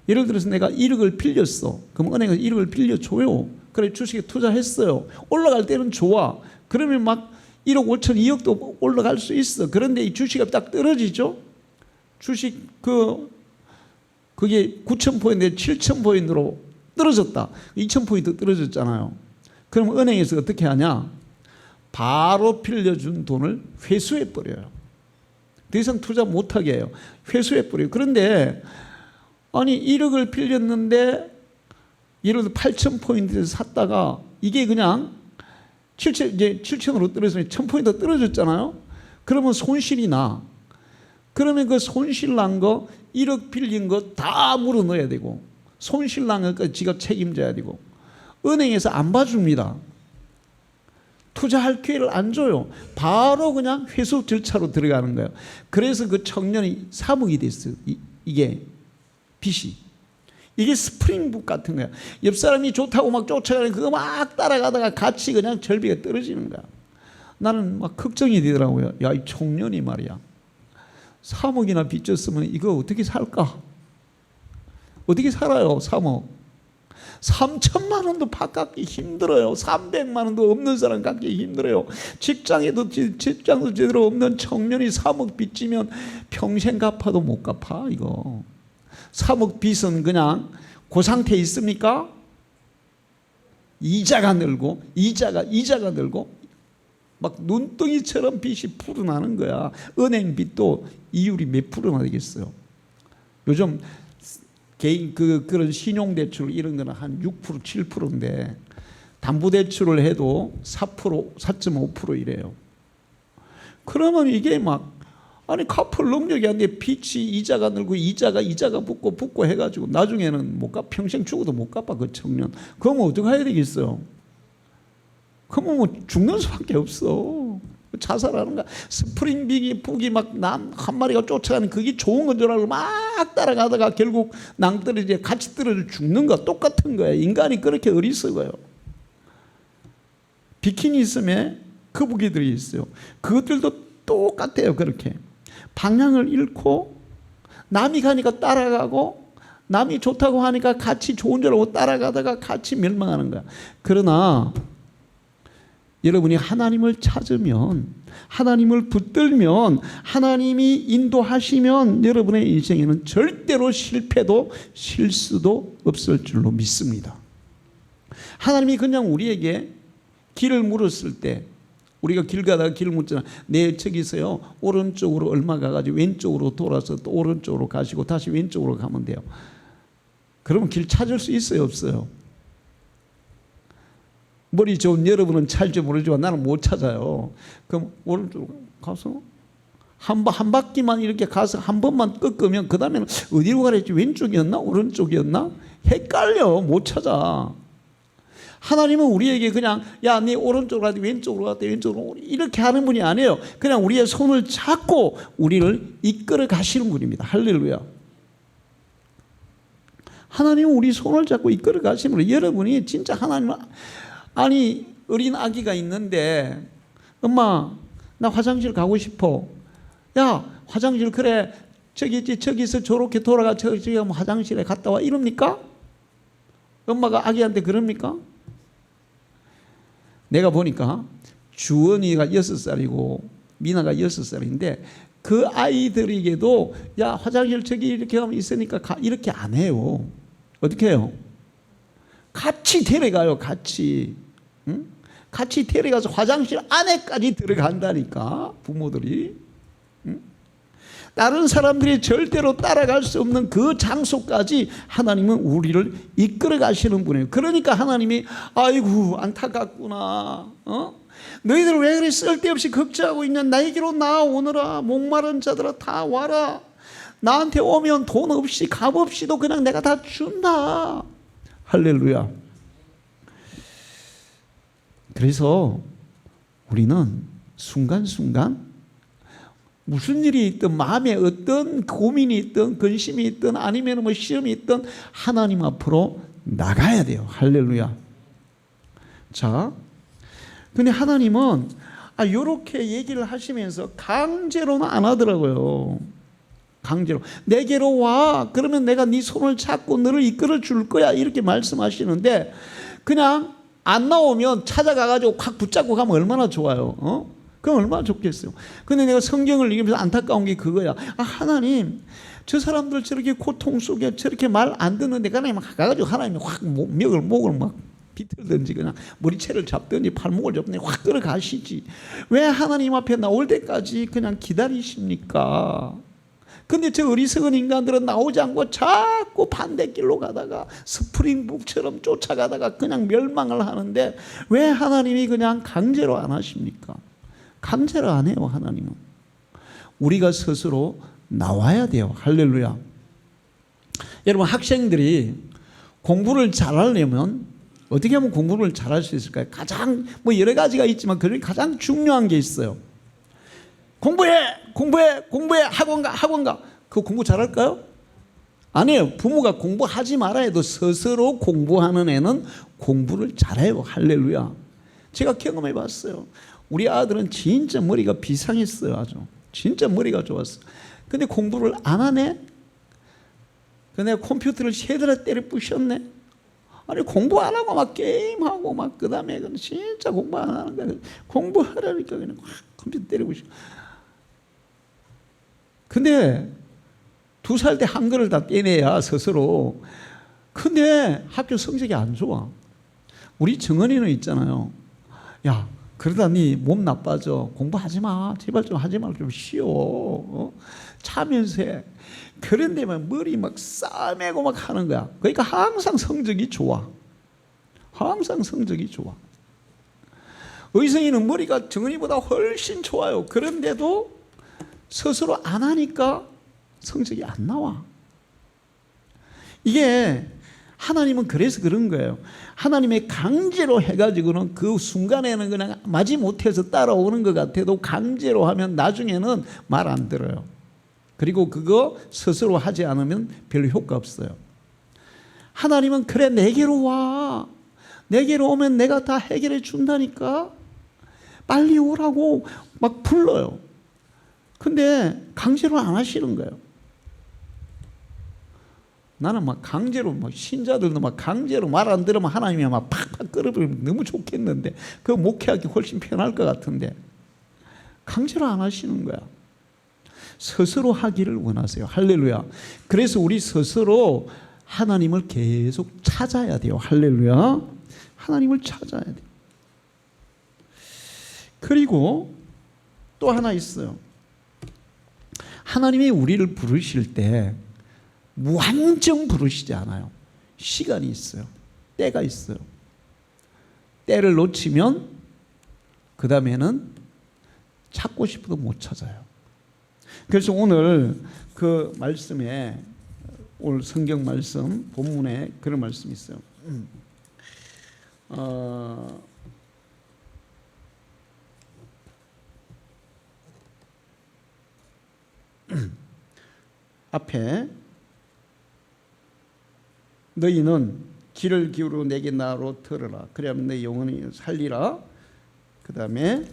A: 예를 들어서 내가 1억을 빌렸어. 그럼 은행에서 1억을 빌려줘요. 그래 주식에 투자했어요. 올라갈 때는 좋아. 그러면 막 1억 5천 2억도 올라갈 수 있어. 그런데 이 주식이 딱 떨어지죠. 주식 그게 9,000포인트에 7,000포인트로 떨어졌다. 2,000포인트 떨어졌잖아요. 그럼 은행에서 어떻게 하냐? 바로 빌려준 돈을 회수해버려요. 더 이상 투자 못하게 해요. 회수해버려요. 그런데 아니 1억을 빌렸는데 예를 들어 8,000포인트에서 샀다가 이게 그냥 7,000으로 떨어지면 1,000포인트 떨어졌잖아요. 그러면 손실이 나. 그러면 그 손실 난 거 1억 빌린 거 다 물어 넣어야 되고 손실 난 것까지 지가 책임져야 되고 은행에서 안 봐줍니다. 투자할 기회를 안 줘요. 바로 그냥 회수 절차로 들어가는 거예요. 그래서 그 청년이 3억이 됐어요. 이게 빚이. 이게 스프링북 같은 거야. 옆 사람이 좋다고 막 쫓아가는 그거 막 따라가다가 같이 그냥 절벽에 떨어지는 거야. 나는 막 걱정이 되더라고요. 야, 이 청년이 말이야. 3억이나 빚졌으면 이거 어떻게 살까? 어떻게 살아요, 3억? 3천만 원도 밥 갚기 힘들어요. 300만 원도 없는 사람 갚기 힘들어요. 직장도 제대로 없는 청년이 3억 빚지면 평생 갚아도 못 갚아. 이거 3억 빚은 그냥 그 상태에 있습니까? 이자가 늘고 이자가 늘고 막 눈덩이처럼 빚이 풀어나는 거야. 은행 빚도 이율이 몇 프로나 되겠어요? 요즘 개인 그런 신용대출 이런 거는 한 6%, 7%인데 담보대출을 해도 4%, 4.5% 이래요. 그러면 이게 막 아니 갚을 능력이 안 돼. 빚이 이자가 늘고 이자가 붙고 해가지고 나중에는 못 갚아. 평생 죽어도 못 갚아 그 청년. 그러면 어떻게 해야 되겠어요? 그러면 뭐 죽는 수밖에 없어. 자살하는 거야. 스프링빅이 북이 막 남 한 마리가 쫓아가는 그게 좋은 건 줄 알고 막 따라가다가 결국 낭떠러지에 같이 떨어져 죽는 거 똑같은 거야. 인간이 그렇게 어리석어요. 비키니섬에 거북이들이 있어요. 그것들도 똑같아요. 그렇게 방향을 잃고 남이 가니까 따라가고 남이 좋다고 하니까 같이 좋은 줄 알고 따라가다가 같이 멸망하는 거야. 그러나 여러분이 하나님을 찾으면, 하나님을 붙들면, 하나님이 인도하시면 여러분의 인생에는 절대로 실패도 실수도 없을 줄로 믿습니다. 하나님이 그냥 우리에게 길을 물었을 때, 우리가 길 가다가 길을 묻잖아. 네, 저기서요 오른쪽으로 얼마 가가지고 왼쪽으로 돌아서 또 오른쪽으로 가시고 다시 왼쪽으로 가면 돼요. 그러면 길 찾을 수 있어요, 없어요? 머리 좋은 여러분은 찾을지 모르지만 나는 못 찾아요. 그럼 오른쪽으로 가서 한 바퀴만 이렇게 가서 한 번만 꺾으면 그 다음에는 어디로 가랬지? 왼쪽이었나? 오른쪽이었나? 헷갈려. 못 찾아. 하나님은 우리에게 그냥 야, 네 오른쪽으로 가야 돼, 왼쪽으로 가야 돼, 왼쪽으로 이렇게 하는 분이 아니에요. 그냥 우리의 손을 잡고 우리를 이끌어 가시는 분입니다. 할렐루야. 하나님은 우리 손을 잡고 이끌어 가시는 분이에요. 여러분이 진짜 하나님은 아니 어린 아기가 있는데 엄마 나 화장실 가고 싶어. 야 화장실 그래 저기서 저렇게 돌아가 저기 화장실에 갔다 와 이럽니까? 엄마가 아기한테 그럽니까? 내가 보니까 주원이가 6살이고 미나가 6살인데 그 아이들에게도 야 화장실 저기 이렇게 가면 있으니까 가 이렇게 안 해요. 어떻게 해요? 같이 데려가요. 같이. 응? 같이 데려가서 화장실 안에까지 들어간다니까 부모들이. 응? 다른 사람들이 절대로 따라갈 수 없는 그 장소까지 하나님은 우리를 이끌어 가시는 분이에요. 그러니까 하나님이 아이고 안타깝구나. 너희들 왜 그리 쓸데없이 걱정하고 있냐. 나에게로 나오느라. 목마른 자들아 다 와라. 나한테 오면 돈 없이 값 없이도 그냥 내가 다 준다. 할렐루야. 그래서 우리는 순간순간 무슨 일이 있든 마음에 어떤 고민이 있든 근심이 있든 아니면 뭐 시험이 있든 하나님 앞으로 나가야 돼요. 할렐루야. 자, 근데 하나님은 이렇게 얘기를 하시면서 강제로는 안 하더라고요. 강제로 내게로 와. 그러면 내가 네 손을 잡고 너를 이끌어 줄 거야. 이렇게 말씀하시는데 그냥 안 나오면 찾아가가지고 확 붙잡고 가면 얼마나 좋아요. 그럼 얼마나 좋겠어요. 근데 내가 성경을 읽으면서 안타까운 게 그거야. 하나님 저 사람들 저렇게 고통 속에 저렇게 말 안 듣는데 하나님 가가지고 하나님이 확 목을 막 비틀든지 그냥 머리채를 잡든지 팔목을 잡든지 확 끌어가시지. 왜 하나님 앞에 나올 때까지 그냥 기다리십니까? 근데 저 어리석은 인간들은 나오지 않고 자꾸 반대길로 가다가 스프링북처럼 쫓아가다가 그냥 멸망을 하는데 왜 하나님이 그냥 강제로 안 하십니까? 강제로 안 해요. 하나님은 우리가 스스로 나와야 돼요. 할렐루야. 여러분 학생들이 공부를 잘하려면 어떻게 하면 공부를 잘할 수 있을까요? 가장 뭐 여러 가지가 있지만 그 중에 가장 중요한 게 있어요. 공부해 학원 가. 그거 공부 잘할까요? 아니에요. 부모가 공부하지 말아 해도 스스로 공부하는 애는 공부를 잘해요. 할렐루야. 제가 경험해 봤어요. 우리 아들은 진짜 머리가 비상했어요. 아주 진짜 머리가 좋았어. 근데 공부를 안 하네. 근데 컴퓨터를 세 대나 때려 부셨네. 아니 공부 안 하고 막 게임하고 막 그다음에 진짜 공부 안 하는 거야. 공부하라니까 그냥 확 컴퓨터 때리고 싶어. 근데 2살 때 한글을 다 떼내야 스스로. 근데 학교 성적이 안 좋아. 우리 정은이는 있잖아요. 야, 그러다 니 몸 나빠져. 공부하지 마. 제발 좀 하지 말고 좀 쉬어. 자면서 해. 그런데 막 머리 막 싸매고 막 하는 거야. 그러니까 항상 성적이 좋아. 항상 성적이 좋아. 의성이는 머리가 정은이보다 훨씬 좋아요. 그런데도 스스로 안 하니까 성적이 안 나와. 이게 하나님은 그래서 그런 거예요. 하나님의 강제로 해가지고는 그 순간에는 그냥 마지 못해서 따라오는 것 같아도 강제로 하면 나중에는 말 안 들어요. 그리고 그거 스스로 하지 않으면 별로 효과 없어요. 하나님은 그래 내게로 와. 내게로 오면 내가 다 해결해 준다니까. 빨리 오라고 막 불러요. 근데 강제로 안 하시는 거예요. 나는 막 강제로 막 신자들도 막 강제로 말 안 들으면 하나님이 막 팍팍 끌어버리면 너무 좋겠는데 그거 목회하기 훨씬 편할 것 같은데 강제로 안 하시는 거야. 스스로 하기를 원하세요. 할렐루야. 그래서 우리 스스로 하나님을 계속 찾아야 돼요. 할렐루야. 하나님을 찾아야 돼요. 그리고 또 하나 있어요. 하나님이 우리를 부르실 때 무한정 부르시지 않아요. 시간이 있어요. 때가 있어요. 때를 놓치면 그 다음에는 찾고 싶어도 못 찾아요. 그래서 오늘 그 말씀에 오늘 성경 말씀 본문에 그런 말씀이 있어요. 앞에 너희는 귀를 기울여 내게 나로 들으라. 그래야만 내 영혼이 살리라. 그 다음에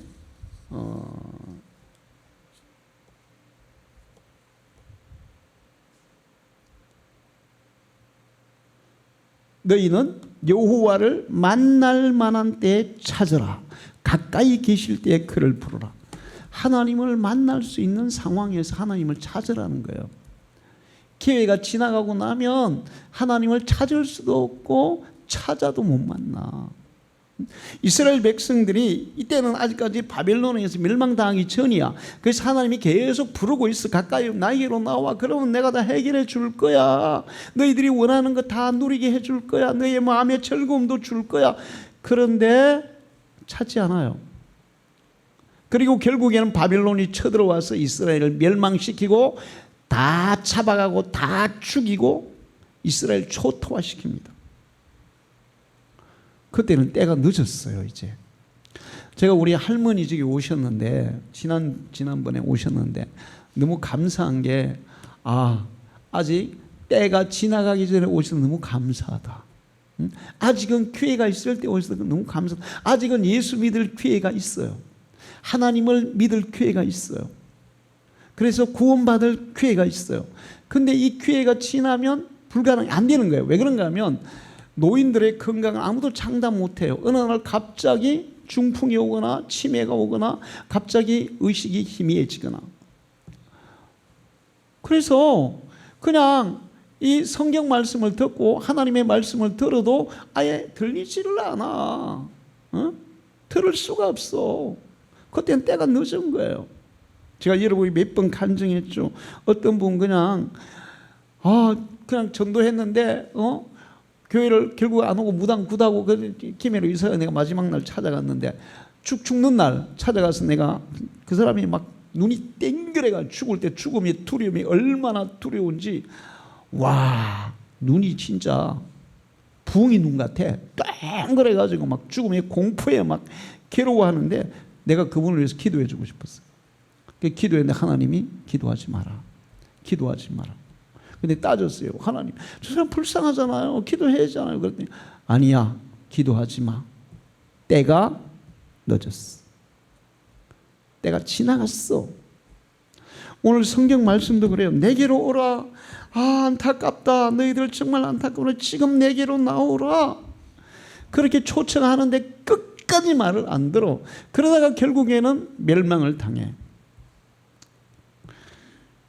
A: 너희는 여호와를 만날 만한 때에 찾으라. 가까이 계실 때에 그를 부르라. 하나님을 만날 수 있는 상황에서 하나님을 찾으라는 거예요. 기회가 지나가고 나면 하나님을 찾을 수도 없고 찾아도 못 만나. 이스라엘 백성들이 이때는 아직까지 바벨론에서 멸망당하기 전이야. 그래서 하나님이 계속 부르고 있어. 가까이 나에게로 나와. 그러면 내가 다 해결해 줄 거야. 너희들이 원하는 거 다 누리게 해줄 거야. 너희의 마음의 즐거움도 줄 거야. 그런데 찾지 않아요. 그리고 결국에는 바벨론이 쳐들어와서 이스라엘을 멸망시키고 다 잡아가고 다 죽이고 이스라엘 초토화시킵니다. 그때는 때가 늦었어요. 이제 제가 우리 할머니 집에 오셨는데 지난번에 오셨는데 너무 감사한 게 아직 때가 지나가기 전에 오셔서 너무 감사하다. 아직은 기회가 있을 때 오셔서 너무 감사하다. 아직은 예수 믿을 기회가 있어요. 하나님을 믿을 기회가 있어요. 그래서 구원받을 기회가 있어요. 근데 이 기회가 지나면 불가능이 안 되는 거예요. 왜 그런가 하면 노인들의 건강을 아무도 장담 못해요. 어느 날 갑자기 중풍이 오거나 치매가 오거나 갑자기 의식이 희미해지거나. 그래서 그냥 이 성경 말씀을 듣고 하나님의 말씀을 들어도 아예 들리지를 않아. 들을 수가 없어. 그때는 때가 늦은 거예요. 제가 여러분이 몇 번 간증했죠. 어떤 분 그냥 전도했는데 교회를 결국 안 오고 무당 굿하고 김해로 이사가 내가 마지막 날 찾아갔는데 죽는 날 찾아가서 내가 그 사람이 막 눈이 땡그래가 죽을 때 죽음의 두려움이 얼마나 두려운지 와 눈이 진짜 부엉이 눈 같아. 땡그래가지고 막 죽음의 공포에 막 괴로워하는데 내가 그분을 위해서 기도해 주고 싶었어요. 기도했는데 하나님이 기도하지 마라. 기도하지 마라. 근데 따졌어요. 하나님 저 사람 불쌍하잖아요. 기도해야 하잖아요. 그랬더니 아니야. 기도하지 마. 때가 늦었어. 때가 지나갔어. 오늘 성경 말씀도 그래요. 내게로 오라. 안타깝다. 너희들 정말 안타까우나 지금 내게로 나오라. 그렇게 초청하는데 끝까지 말을 안 들어. 그러다가 결국에는 멸망을 당해.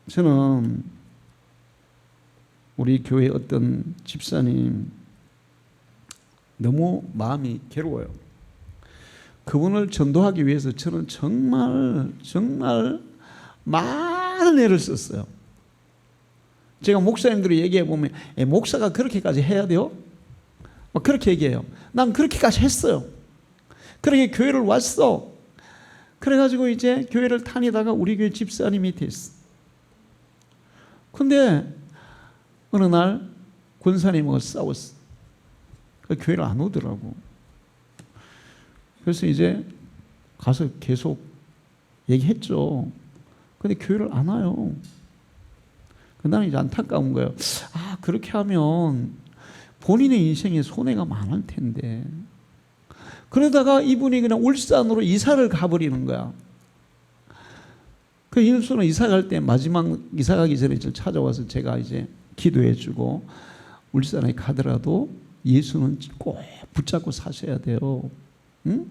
A: 저는 우리 교회 어떤 집사님 너무 마음이 괴로워요. 그분을 전도하기 위해서 저는 정말 많은 애를 썼어요. 제가 목사님들이 얘기해 보면 목사가 그렇게까지 해야 돼요? 그렇게 얘기해요. 난 그렇게까지 했어요. 그렇게 교회를 왔어. 그래가지고 이제 교회를 다니다가 우리 교회 집사님이 됐어. 근데 어느 날 권사님하고 싸웠어. 교회를 안 오더라고. 그래서 이제 가서 계속 얘기했죠. 근데 교회를 안 와요. 나는 이제 안타까운 거예요. 아, 그렇게 하면 본인의 인생에 손해가 많을 텐데. 그러다가 이분이 그냥 울산으로 이사를 가버리는 거야. 그 일수는 이사 갈 때 마지막 이사 가기 전에 저를 찾아와서 제가 이제 기도해주고 울산에 가더라도 예수는 꼭 붙잡고 사셔야 돼요. 응?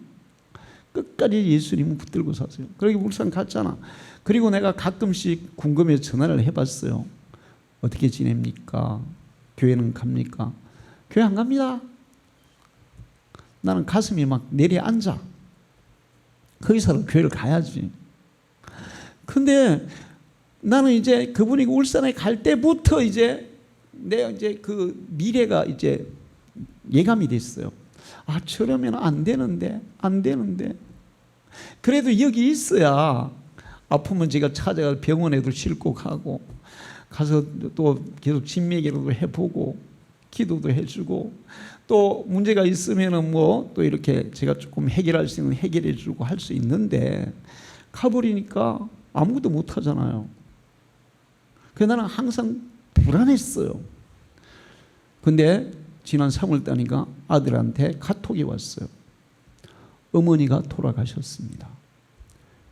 A: 끝까지 예수님은 붙들고 사세요. 그러게 울산 갔잖아. 그리고 내가 가끔씩 궁금해서 전화를 해봤어요. 어떻게 지냅니까? 교회는 갑니까? 교회 안 갑니다. 나는 가슴이 막 내려앉아. 거기서 교회를 가야지. 근데 나는 이제 그분이 울산에 갈 때부터 이제 내가 이제 그 미래가 이제 예감이 됐어요. 아, 저러면 안 되는데. 그래도 여기 있어야 아프면 제가 찾아가 병원에도 싣고 가고 가서 또 계속 진맥이라도 해보고 기도도 해주고 또 문제가 있으면은 뭐 또 이렇게 제가 조금 해결할 수 있는 해결해주고 할 수 있는데 가버리니까 아무것도 못 하잖아요. 그래서 나는 항상 불안했어요. 근데 지난 3월달이니까 아들한테 카톡이 왔어요. 어머니가 돌아가셨습니다.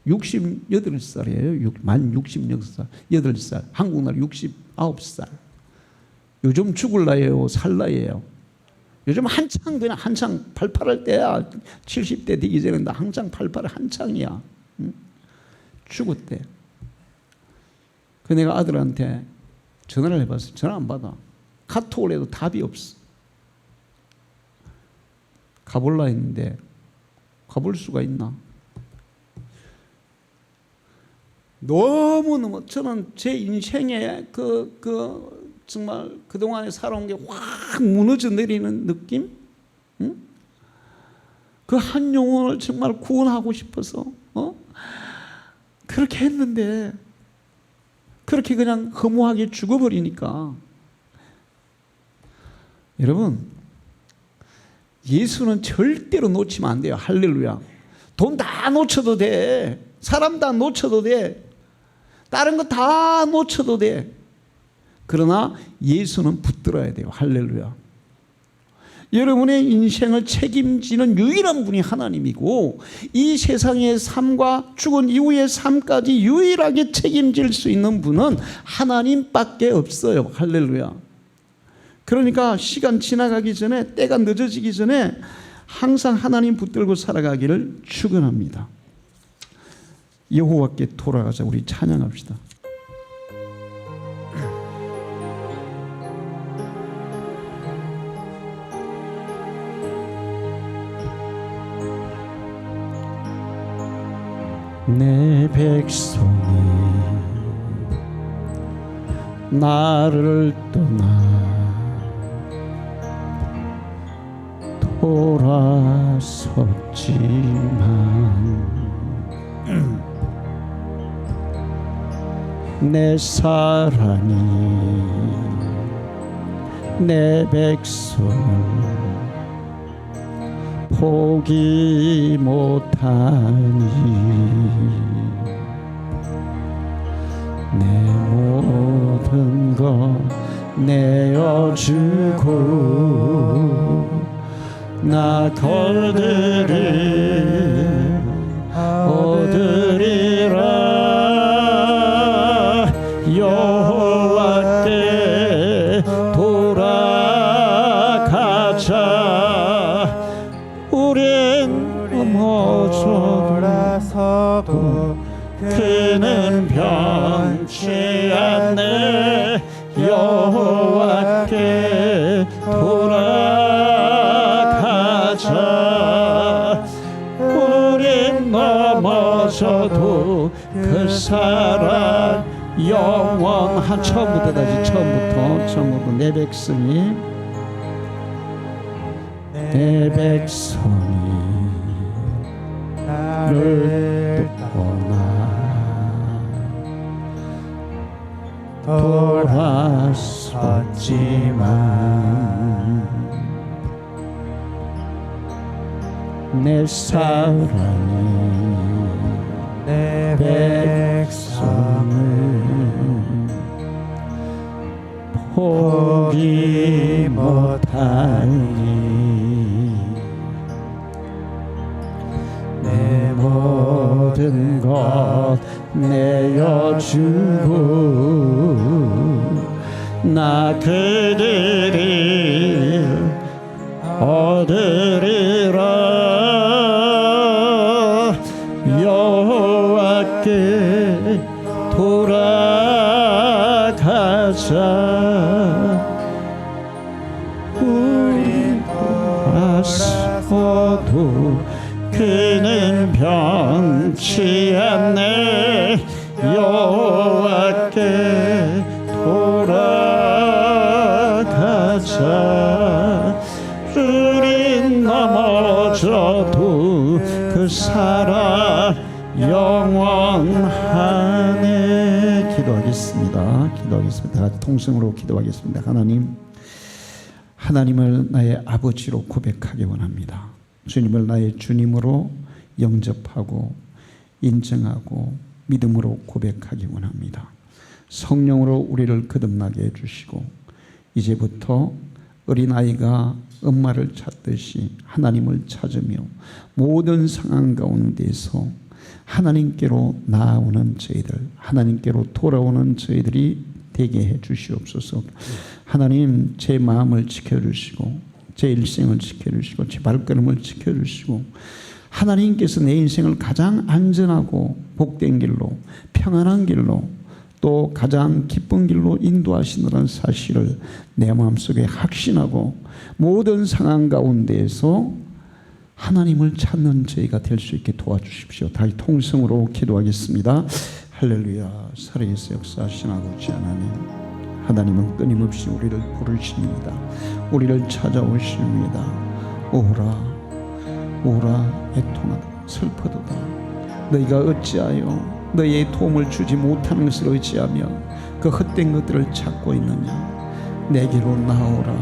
A: 68살이에요. 만 66살, 8살. 한국 나라 69살. 요즘 죽을 나이에요, 살 나이에요. 요즘 한창 팔팔할 때야. 70대 되기 전에 나 한창 팔팔 한창이야. 응? 죽었대. 그 내가 아들한테 전화를 해봤어. 전화 안 받아. 카톡을 해도 답이 없어. 가볼라 했는데 가볼 수가 있나? 너무너무 저는 제 인생에 정말 그동안에 살아온 게 확 무너져 내리는 느낌? 응? 그 한 영혼을 정말 구원하고 싶어서 그렇게 했는데 그렇게 그냥 허무하게 죽어버리니까 여러분 예수는 절대로 놓치면 안 돼요. 할렐루야. 돈 다 놓쳐도 돼. 사람 다 놓쳐도 돼. 다른 거 다 놓쳐도 돼. 그러나 예수는 붙들어야 돼요. 할렐루야. 여러분의 인생을 책임지는 유일한 분이 하나님이고 이 세상의 삶과 죽은 이후의 삶까지 유일하게 책임질 수 있는 분은 하나님밖에 없어요. 할렐루야. 그러니까 시간 지나가기 전에 때가 늦어지기 전에 항상 하나님 붙들고 살아가기를 축원합니다. 여호와께 돌아가자. 우리 찬양합시다. 내 백성이 나를 떠나 돌아섰지만 내 사랑이 내 백성을 포기 못하니 내 모든 것 내어주고 나 얻으리라 여호와께 돌아가자 변치 않네. 여호와께 돌아가자. 우린 넘어져도 그 사랑 영원한. 처음부터 다시 처음부터 내 백성이 나를 떠나 돌아섰지만 내 사랑이 내 백성을 포기 못하니 내 모든 것 내어주고 나 그들을 얻으리라. 여호와께 돌아가자. 우리 돌아서도 그는 변치 않네. 여호와께 돌아가자. 우린 넘어져도 그 사랑 영원하네. 기도하겠습니다. 같이 통성으로 기도하겠습니다. 하나님을 나의 아버지로 고백하기 원합니다. 주님을 나의 주님으로 영접하고 인정하고 믿음으로 고백하기 원합니다. 성령으로 우리를 거듭나게 해주시고 이제부터 어린아이가 엄마를 찾듯이 하나님을 찾으며 모든 상황 가운데서 하나님께로 나아오는 저희들, 하나님께로 돌아오는 저희들이 되게 해 주시옵소서. 하나님, 제 마음을 지켜주시고 제 일생을 지켜주시고 제 발걸음을 지켜주시고 하나님께서 내 인생을 가장 안전하고 복된 길로, 평안한 길로, 또 가장 기쁜 길로 인도하시는 사실을 내 마음속에 확신하고 모든 상황 가운데에서 하나님을 찾는 저희가 될 수 있게 도와주십시오. 다시 통성으로 기도하겠습니다. 할렐루야. 살아계서 역사하신 아버지 하나님, 하나님은 끊임없이 우리를 부르십니다. 우리를 찾아오십니다. 오라 애통하다 슬퍼도다. 너희가 어찌하여 너희의 도움을 주지 못하는 것을 의지하며 그 헛된 것들을 찾고 있느냐. 내게로 나오라.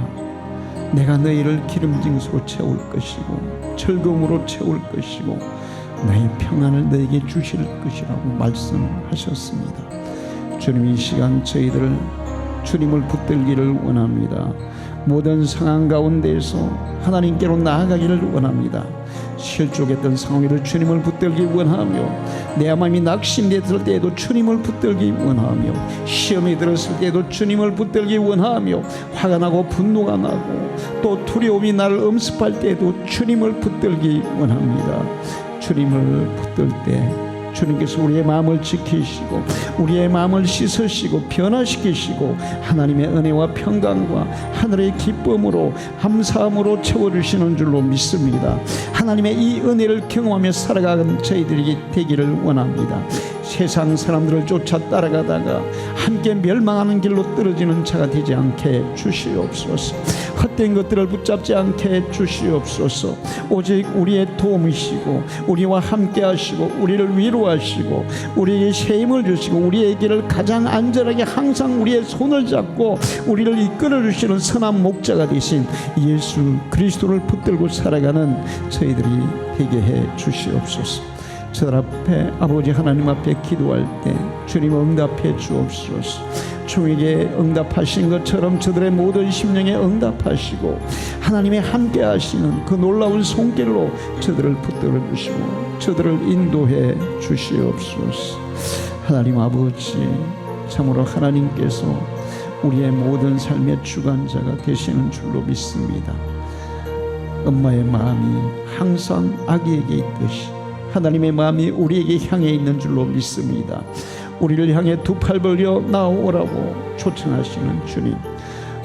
A: 내가 너희를 기름징수로 채울 것이고 즐거움으로 채울 것이고 나의 평안을 너에게 주실 것이라고 말씀하셨습니다. 주님, 이 시간 저희들을 주님을 붙들기를 원합니다. 모든 상황 가운데에서 하나님께로 나아가기를 원합니다. 실족했던 상황에도 주님을 붙들기 원하며, 내 마음이 낙심됐을 때에도 주님을 붙들기 원하며, 시험이 들었을 때에도 주님을 붙들기 원하며, 화가 나고 분노가 나고 또 두려움이 나를 엄습할 때에도 주님을 붙들기 원합니다. 주님을 붙들 때 주님께서 우리의 마음을 지키시고 우리의 마음을 씻으시고 변화시키시고 하나님의 은혜와 평강과 하늘의 기쁨으로 감사함으로 채워주시는 줄로 믿습니다. 하나님의 이 은혜를 경험하며 살아가는 저희들이 되기를 원합니다. 세상 사람들을 쫓아 따라가다가 함께 멸망하는 길로 떨어지는 자가 되지 않게 주시옵소서. 헛된 것들을 붙잡지 않게 주시옵소서. 오직 우리의 도움이시고 우리와 함께 하시고 우리를 위로하시고 우리에게 새 힘을 주시고 우리의 길을 가장 안전하게 항상 우리의 손을 잡고 우리를 이끌어 주시는 선한 목자가 되신 예수 그리스도를 붙들고 살아가는 저희들이 되게 해 주시옵소서. 저들 앞에 아버지 하나님 앞에 기도할 때 주님 응답해 주옵소서. 주에게 응답하신 것처럼 저들의 모든 심령에 응답하시고 하나님의 함께 하시는 그 놀라운 손길로 저들을 붙들어 주시고 저들을 인도해 주시옵소서. 하나님 아버지, 참으로 하나님께서 우리의 모든 삶의 주관자가 되시는 줄로 믿습니다. 엄마의 마음이 항상 아기에게 있듯이 하나님의 마음이 우리에게 향해 있는 줄로 믿습니다. 우리를 향해 두 팔 벌려 나오라고 초청하시는 주님,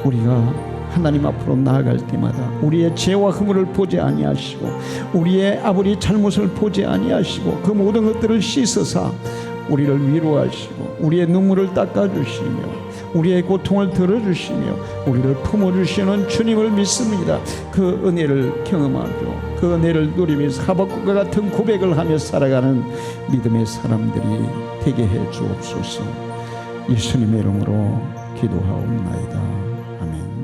A: 우리가 하나님 앞으로 나아갈 때마다 우리의 죄와 허물을 보지 아니하시고 우리의 아무리 잘못을 보지 아니하시고 그 모든 것들을 씻으사 우리를 위로하시고 우리의 눈물을 닦아주시며 우리의 고통을 들어주시며 우리를 품어주시는 주님을 믿습니다. 그 은혜를 경험하며 그 은혜를 누리면서 하박국과 같은 고백을 하며 살아가는 믿음의 사람들이 되게 해 주옵소서. 예수님의 이름으로 기도하옵나이다. 아멘.